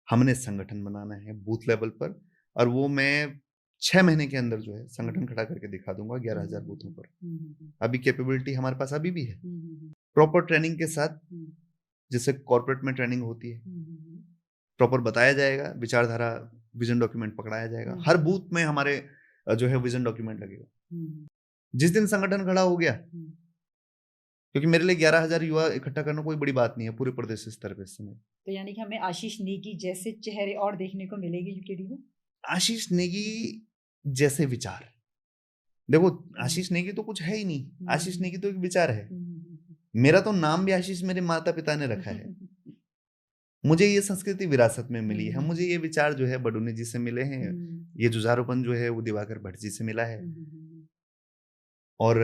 हमने संगठन बनाना है बूथ लेवल पर, और वो मैं 6 महीने के अंदर जो है संगठन खड़ा करके दिखा दूंगा 11,000 बूथों पर। अभी कैपेबिलिटी हमारे पास अभी भी है, प्रॉपर ट्रेनिंग के साथ, जैसे कॉर्पोरेट में ट्रेनिंग होती है, प्रॉपर बताया जाएगा, विचारधारा, विजन डॉक्यूमेंट पकड़ाया जाएगा, हर बूथ में हमारे जो है विजन डॉक्यूमेंट लगेगा। जिस दिन संगठन खड़ा हो गया, क्योंकि मेरे लिए 11,000 युवा इकट्ठा करना कोई बड़ी बात नहीं है पूरे प्रदेश स्तर पे इस समय। तो यानी कि हमें आशीष नेगी जैसे चेहरे और देखने को मिलेंगे यूकेडी में? आशीष नेगी जैसे विचार, देखो आशीष नेगी तो कुछ है ही नहीं, आशीष नेगी तो एक विचार है। मेरा तो नाम भी आशीष मेरे माता पिता ने रखा है, मुझे ये संस्कृति विरासत में मिली है, मुझे ये विचार जो है बडूनी जी से मिले हैं, ये जुझारूपन जो है वो दिवाकर भट्ट जी से मिला है, और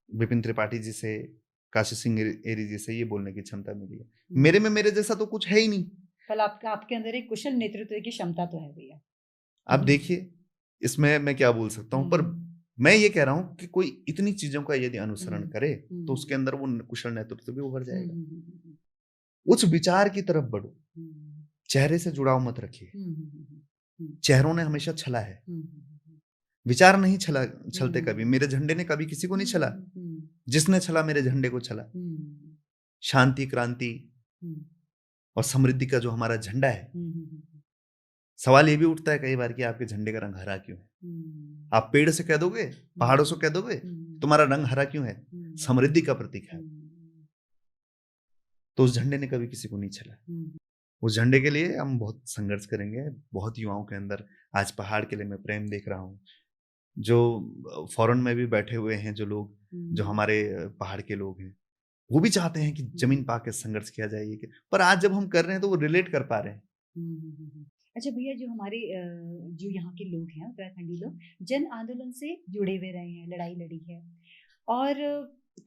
विपिन त्रिपाठी जी से, काशी सिंह एरी जी से ये बोलने की क्षमता मिली है। मेरे में मेरे जैसा तो कुछ है ही नहीं। कल आपके अंदर एक कुशल नेतृत्व की क्षमता तो है भैया। आप देखिए इसमें मैं क्या बोल सकता हूँ, पर मैं ये कह रहा हूँ कि कोई इतनी चीजों का यदि अनुसरण करे तो उसके अंदर वो कुशल नेतृत्व भी उभर जाएगा। उस विचार की तरफ बढ़ो, चेहरे से जुड़ाव मत रखिए, चेहरों ने हमेशा छला है, विचार नहीं छलते कभी। मेरे झंडे ने कभी किसी को नहीं छला, जिसने छला मेरे झंडे को छला। शांति, क्रांति और समृद्धि का जो हमारा झंडा है, सवाल ये भी उठता है कई बार कि आपके झंडे का रंग हरा क्यों है? आप पेड़ से कह दोगे, पहाड़ों से कह दोगे तुम्हारा रंग हरा क्यों है? समृद्धि का प्रतीक है। तो उस झंडे ने कभी किसी को नहीं छला। उस झंडे के लिए हम बहुत संघर्ष करेंगे। बहुत युवाओं के अंदर आज पहाड़ के लिए मैं प्रेम देख रहा हूँ, जो फॉरेन में भी बैठे हुए हैं, जो लोग जो हमारे पहाड़ के लोग हैं, वो भी चाहते हैं कि जमीन पाके संघर्ष किया जाए। पर आज जब हम कर रहे हैं तो वो रिलेट कर पा रहे हैं। अच्छा भैया, जो हमारे जो यहाँ के लोग हैं, उत्तराखंडी लोग, जन आंदोलन से जुड़े हुए रहे हैं, लड़ाई लड़ी है, और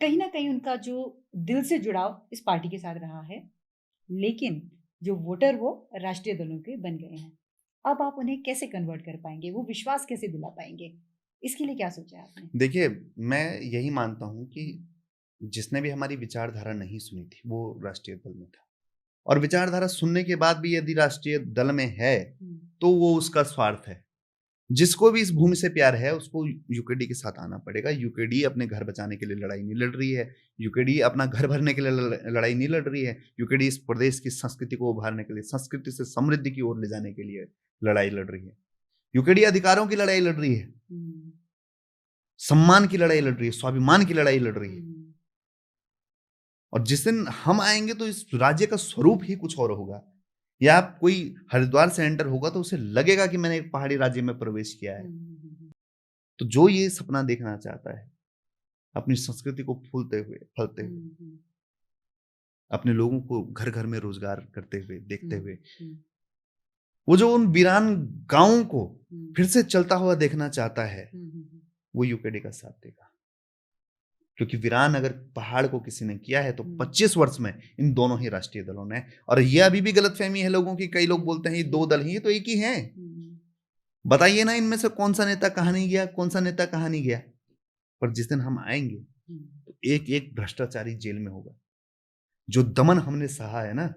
कहीं ना कहीं उनका जो दिल से जुड़ाव इस पार्टी के साथ रहा है, लेकिन जो वोटर वो राष्ट्रीय दलों के बन गए हैं। अब आप उन्हें कैसे कन्वर्ट कर पाएंगे, वो विश्वास कैसे दिला पाएंगे, इसके लिए क्या सोचा है आपने? देखिए, मैं यही मानता हूँ कि जिसने भी हमारी विचारधारा नहीं सुनी थी वो राष्ट्रीय दल में था, और विचारधारा सुनने के बाद भी यदि राष्ट्रीय दल में है तो वो उसका स्वार्थ है। जिसको भी इस भूमि से प्यार है उसको यूकेडी के साथ आना पड़ेगा। यूकेडी अपने घर बचाने के लिए लड़ाई नहीं लड़ रही है, यूकेडी अपना घर भरने के लिए लड़ाई नहीं लड़ रही है, यूकेडी इस प्रदेश की संस्कृति को उभारने के लिए, संस्कृति से समृद्धि की ओर ले जाने के लिए लड़ाई लड़ रही है। यूकेडी अधिकारों की लड़ाई लड़ रही है, सम्मान की लड़ाई लड़ रही है, स्वाभिमान की लड़ाई लड़ रही है। और जिस दिन हम आएंगे तो इस राज्य का स्वरूप ही कुछ और होगा। या आप कोई हरिद्वार से एंटर होगा तो उसे लगेगा कि मैंने एक पहाड़ी राज्य में प्रवेश किया है। तो जो ये सपना देखना चाहता है, अपनी संस्कृति को फूलते हुए फलते हुए, अपने लोगों को घर घर में रोजगार करते हुए देखते हुए, वो जो उन वीरान गांवों को फिर से चलता हुआ देखना चाहता है, वो यूकेडी का साथ देगा। क्योंकि वीरान अगर पहाड़ को किसी ने किया है तो 25 वर्ष में इन दोनों ही राष्ट्रीय दलों ने। और ये अभी भी गलतफहमी है लोगों की, कई लोग बोलते हैं ये दो दल ही, तो एक ही है। बताइए ना इनमें से कौन सा नेता कहाँ नहीं गया, कौन सा नेता कहाँ नहीं गया। पर जिस दिन हम आएंगे तो एक एक भ्रष्टाचारी जेल में होगा। जो दमन हमने सहा है ना,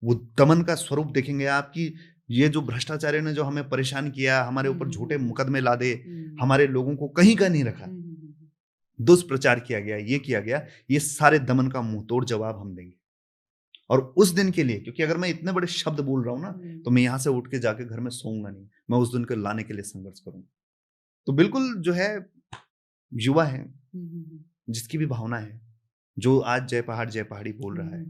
वो दमन का स्वरूप देखेंगे आपकी। ये जो भ्रष्टाचारियों ने जो हमें परेशान किया, हमारे ऊपर झूठे मुकदमे ला दे, हमारे लोगों को कहीं का नहीं रखा, दुष्प्रचार किया गया, ये किया गया, ये सारे दमन का मुंहतोड़ जवाब हम देंगे। और उस दिन के लिए, क्योंकि अगर मैं इतने बड़े शब्द बोल रहा हूं ना, तो मैं यहां से उठ के जाके घर में सोऊंगा नहीं, मैं उस दिन को लाने के लिए संघर्ष करूंगा। तो बिल्कुल जो है युवा है, जिसकी भी भावना है, जो आज जय पहाड़ी बोल रहा है,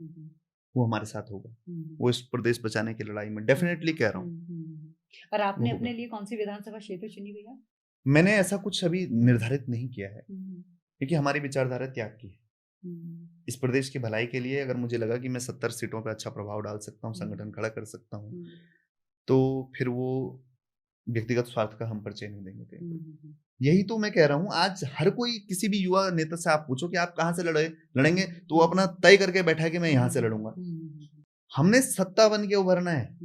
वो हमारे साथ होगा। वो इस प्रदेश बचाने की लड़ाई में डेफिनेटली कह रहा हूँ। और आपने अपने लिए कौन सी विधानसभा क्षेत्र चुनी भैया? मैंने ऐसा कुछ अभी निर्धारित नहीं किया है, क्योंकि हमारी विचारधारा त्याग की है। इस प्रदेश की भलाई के लिए अगर मुझे लगा कि मैं 70 सीटों पर अच्छा प्रभाव डाल सकता हूँ, संगठन खड़ा कर सकता हूँ, तो फिर वो व्यक्तिगत स्वार्थ का हम परिचय नहीं देंगे। यही तो मैं कह रहा हूँ। आज हर कोई, किसी भी युवा नेता से आप पूछो कि आप कहाँ से लड़ेंगे, तो वो अपना तय करके बैठा है कि मैं यहाँ से लड़ूंगा। हमने सत्ता बन के उभरना है।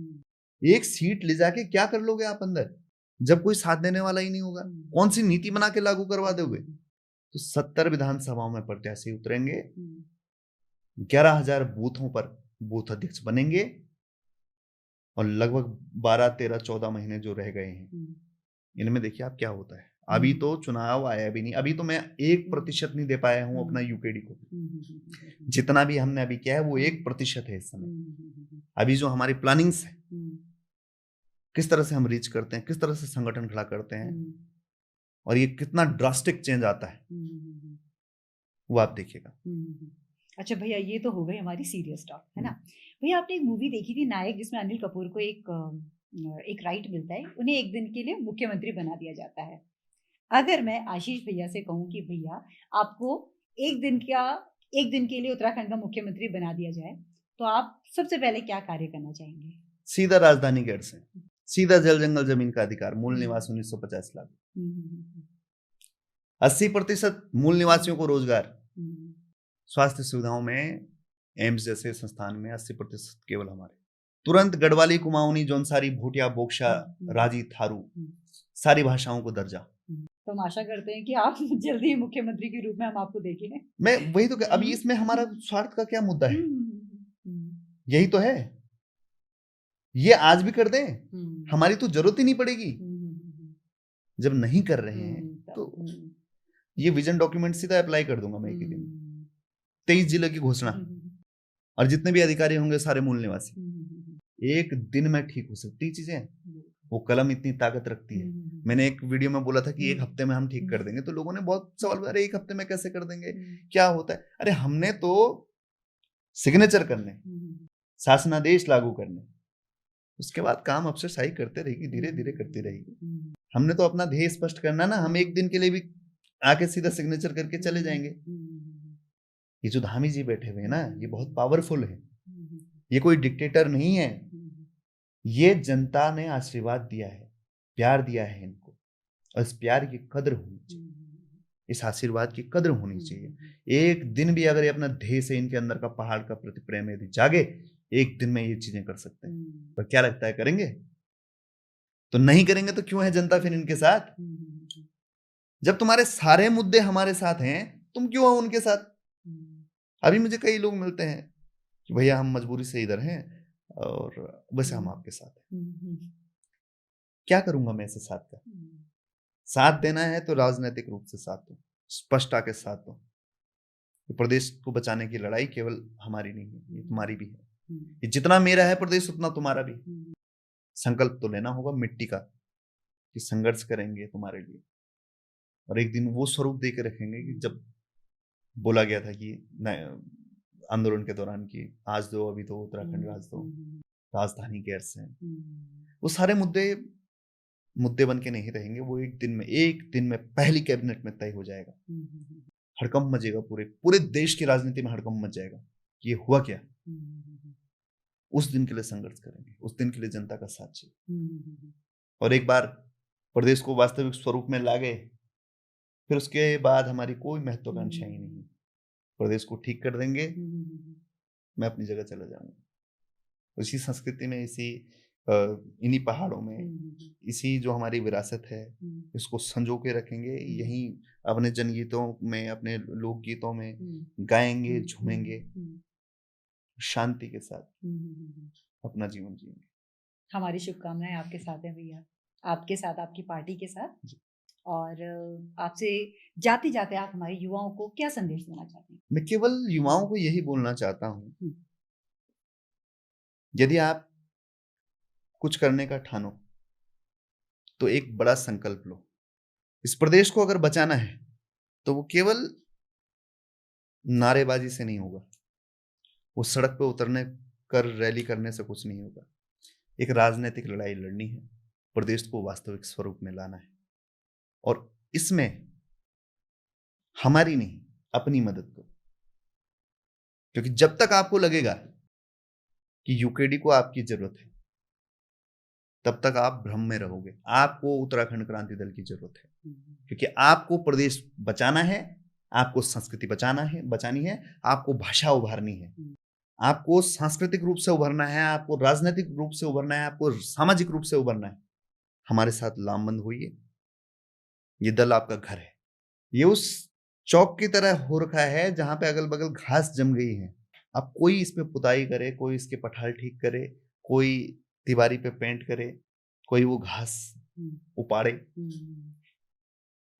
एक सीट ले जाके क्या कर लोगे आप अंदर, जब कोई साथ देने वाला ही नहीं होगा? कौन सी नीति बना के लागू करवा दोगे? तो 70 विधानसभाओं में प्रत्याशी उतरेंगे, 11,000 बूथों पर बूथ अध्यक्ष बनेंगे, और लगभग 12, 13, 14 महीने जो रह गए हैं, इनमें देखिए आप क्या होता है। अभी तो चुनाव आया भी नहीं, अभी तो मैं 1% नहीं दे पाया हूं अपना यूकेडी को। जितना भी हमने अभी किया है वो 1% है इस समय। अभी जो हमारी प्लानिंग्स है, किस तरह से हम रीच करते हैं, किस तरह से संगठन खड़ा करते हैं, और ये कितना ड्रास्टिक चेंज आता है, वो आप देखिएगा। अच्छा भैया, ये तो हो गई हमारी सीरियस टॉक, है ना? भैया आपने एक मूवी देखी थी नायक, जिसमें अनिल कपूर को एक एक राइट मिलता है, उन्हें एक दिन के लिए मुख्यमंत्री बना दिया जाता है। अगर मैं आशीष भैया से कहूँ कि भैया आपको एक दिन के लिए उत्तराखंड का मुख्यमंत्री बना दिया जाए, तो आप सबसे पहले क्या कार्य करना चाहेंगे? सीधा राजधानी गैरसैंण, सीधा जल जंगल जमीन का अधिकार, मूल निवास 1950 लागू, 80% मूल निवासियों को रोजगार, स्वास्थ्य सुविधाओं में एम्स जैसे संस्थान में 80% केवल हमारे, तुरंत गढ़वाली, कुमाऊनी, जौनसारी, भोटिया, बोक्शा, राजी, थारू, सारी भाषाओं को दर्जा। तो हम आशा करते हैं कि आप जल्दी ही मुख्यमंत्री के रूप में हम आपको देखें। मैं वही तो अभी इसमें हमारा स्वार्थ का क्या मुद्दा है? यही तो है। ये आज भी कर दें, हमारी तो जरूरत ही नहीं पड़ेगी। जब नहीं कर रहे हैं तो ये विजन डॉक्यूमेंट सीधा अप्लाई कर दूंगा मैं एक ही दिन। 23 जिले की घोषणा, और जितने भी अधिकारी होंगे सारे मूल निवासी, एक दिन में ठीक हो सकती चीजें। वो कलम इतनी ताकत रखती है। मैंने एक वीडियो में बोला था कि एक हफ्ते में हम ठीक कर देंगे, तो लोगों ने बहुत सवाल किया, अरे एक हफ्ते में कैसे कर देंगे, क्या होता है? अरे हमने तो सिग्नेचर करने, शासनादेश लागू करने, उसके बाद काम अफसरशाही करते रहेगी, धीरे धीरे करती रहेगी। हमने तो अपना ध्येय स्पष्ट करना ना, हम एक दिन के लिए भी आके सीधा सिग्नेचर करके चले जाएंगे। ये जो धामी जी बैठे हुए हैं ना, ये बहुत पावरफुल है, ये कोई डिक्टेटर नहीं है। ये जनता ने आशीर्वाद दिया है, प्यार दिया है इनको, और इस प्यार की कद्र होनी चाहिए, इस आशीर्वाद की कद्र होनी चाहिए। एक दिन भी अगर ये अपना ध्येय से इनके अंदर का पहाड़ का प्रति प्रेम यदि जागे, एक दिन में ये चीजें कर सकते हैं। पर क्या लगता है करेंगे? तो नहीं करेंगे तो क्यों है जनता फिर इनके साथ? जब तुम्हारे सारे मुद्दे हमारे साथ हैं, तुम क्यों हो उनके साथ? अभी मुझे कई लोग मिलते हैं कि भैया हम मजबूरी से इधर हैं और वैसे हम आपके साथ हैं। क्या करूंगा मैं ऐसे साथ का? साथ देना है तो राजनीतिक रूप से साथ दो, स्पष्टता के साथ दो। प्रदेश को बचाने की लड़ाई केवल हमारी नहीं है, ये तुम्हारी भी है। ये जितना मेरा है प्रदेश उतना तुम्हारा भी। संकल्प तो लेना होगा मिट्टी का कि संघर्ष करेंगे तुम्हारे लिए, और एक दिन वो स्वरूप दे के रखेंगे कि जब बोला गया था कि आंदोलन के दौरान कि आज दो, अभी तो उत्तराखंड राज दो, राजधानी गैरसैंण, वो सारे मुद्दे बन के नहीं रहेंगे। वो एक दिन में पहली कैबिनेट में तय हो जाएगा। हड़कंप मचेगा, पूरे देश की राजनीति में हड़कंप मच जाएगा कि ये हुआ क्या। उस दिन के लिए संघर्ष करेंगे, उस दिन के लिए जनता का साथ चाहिए। और एक बार प्रदेश को वास्तविक स्वरूप में ला गए, फिर उसके बाद हमारी कोई महत्वाकांक्षा ही नहीं। प्रदेश को ठीक कर देंगे, मैं अपनी जगह चला जाऊंगा। इसी संस्कृति में, इन्हीं पहाड़ों में, इसी जो हमारी विरासत है, इसको संजो के रखेंगे। यहीं अपने जनगीतों में, अपने लोकगीतों में गाएंगे, झूमेंगे, शांति के साथ अपना जीवन जिएंगे। हमारी शुभकामनाएं आपके साथ हैं भैया, आपके साथ, आपकी पार्टी के साथ। और आपसे जाते जाते आप हमारे युवाओं को क्या संदेश देना चाहते हैं? मैं केवल युवाओं को यही बोलना चाहता हूं, यदि आप कुछ करने का ठानो तो एक बड़ा संकल्प लो। इस प्रदेश को अगर बचाना है तो वो केवल नारेबाजी से नहीं होगा, वो सड़क पे उतरने कर रैली करने से कुछ नहीं होगा। एक राजनीतिक लड़ाई लड़नी है, प्रदेश को वास्तविक स्वरूप में लाना है, और इसमें हमारी नहीं, अपनी मदद को। क्योंकि जब तक आपको लगेगा कि यूकेडी को आपकी जरूरत है, तब तक आप भ्रम में रहोगे। आपको उत्तराखंड क्रांति दल की जरूरत है, क्योंकि आपको प्रदेश बचाना है, आपको संस्कृति बचानी है, आपको भाषा उभारनी है, आपको सांस्कृतिक रूप से उभरना है, आपको राजनीतिक रूप से उभरना है, आपको सामाजिक रूप से उभरना है। हमारे साथ लामबंद होइए। ये दल आपका घर है। ये उस चौक की तरह हो रखा है जहां पे अगल बगल घास जम गई है। अब कोई इस पे पुताई करे, कोई इसके पठाल ठीक करे, कोई दीवारी पे पेंट करे, कोई वो घास उपाड़े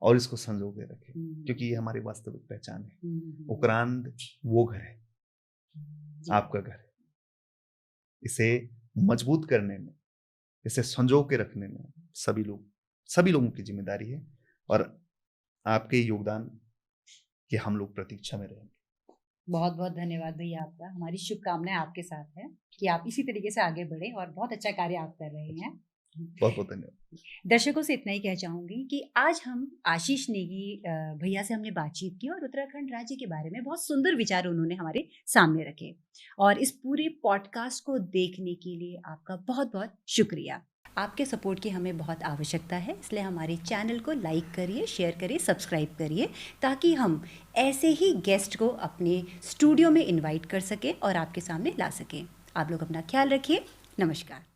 और इसको संजो के रखे, क्योंकि ये हमारी वास्तविक पहचान है। उक्रांद वो घर है, आपका घर है। इसे मजबूत करने में, इसे संजो के रखने में सभी लोगों की जिम्मेदारी है, और आपके योगदान की हम लोग प्रतीक्षा में रहेंगे। बहुत बहुत धन्यवाद भैया आपका। हमारी शुभकामनाएं आपके साथ है कि आप इसी तरीके से आगे बढ़ें और बहुत अच्छा कार्य आप कर रहे हैं। बहुत बहुत धन्यवाद। दर्शकों से इतना ही कह चाहूंगी कि आज हम आशीष नेगी भैया से हमने बातचीत की और उत्तराखंड राज्य के बारे में बहुत सुंदर विचार उन्होंने हमारे सामने रखे। और इस पूरे पॉडकास्ट को देखने के लिए आपका बहुत बहुत शुक्रिया। आपके सपोर्ट की हमें बहुत आवश्यकता है, इसलिए हमारे चैनल को लाइक करिए, शेयर करिए, सब्सक्राइब करिए, ताकि हम ऐसे ही गेस्ट को अपने स्टूडियो में इनवाइट कर सकें और आपके सामने ला सकें। आप लोग अपना ख्याल रखिए। नमस्कार।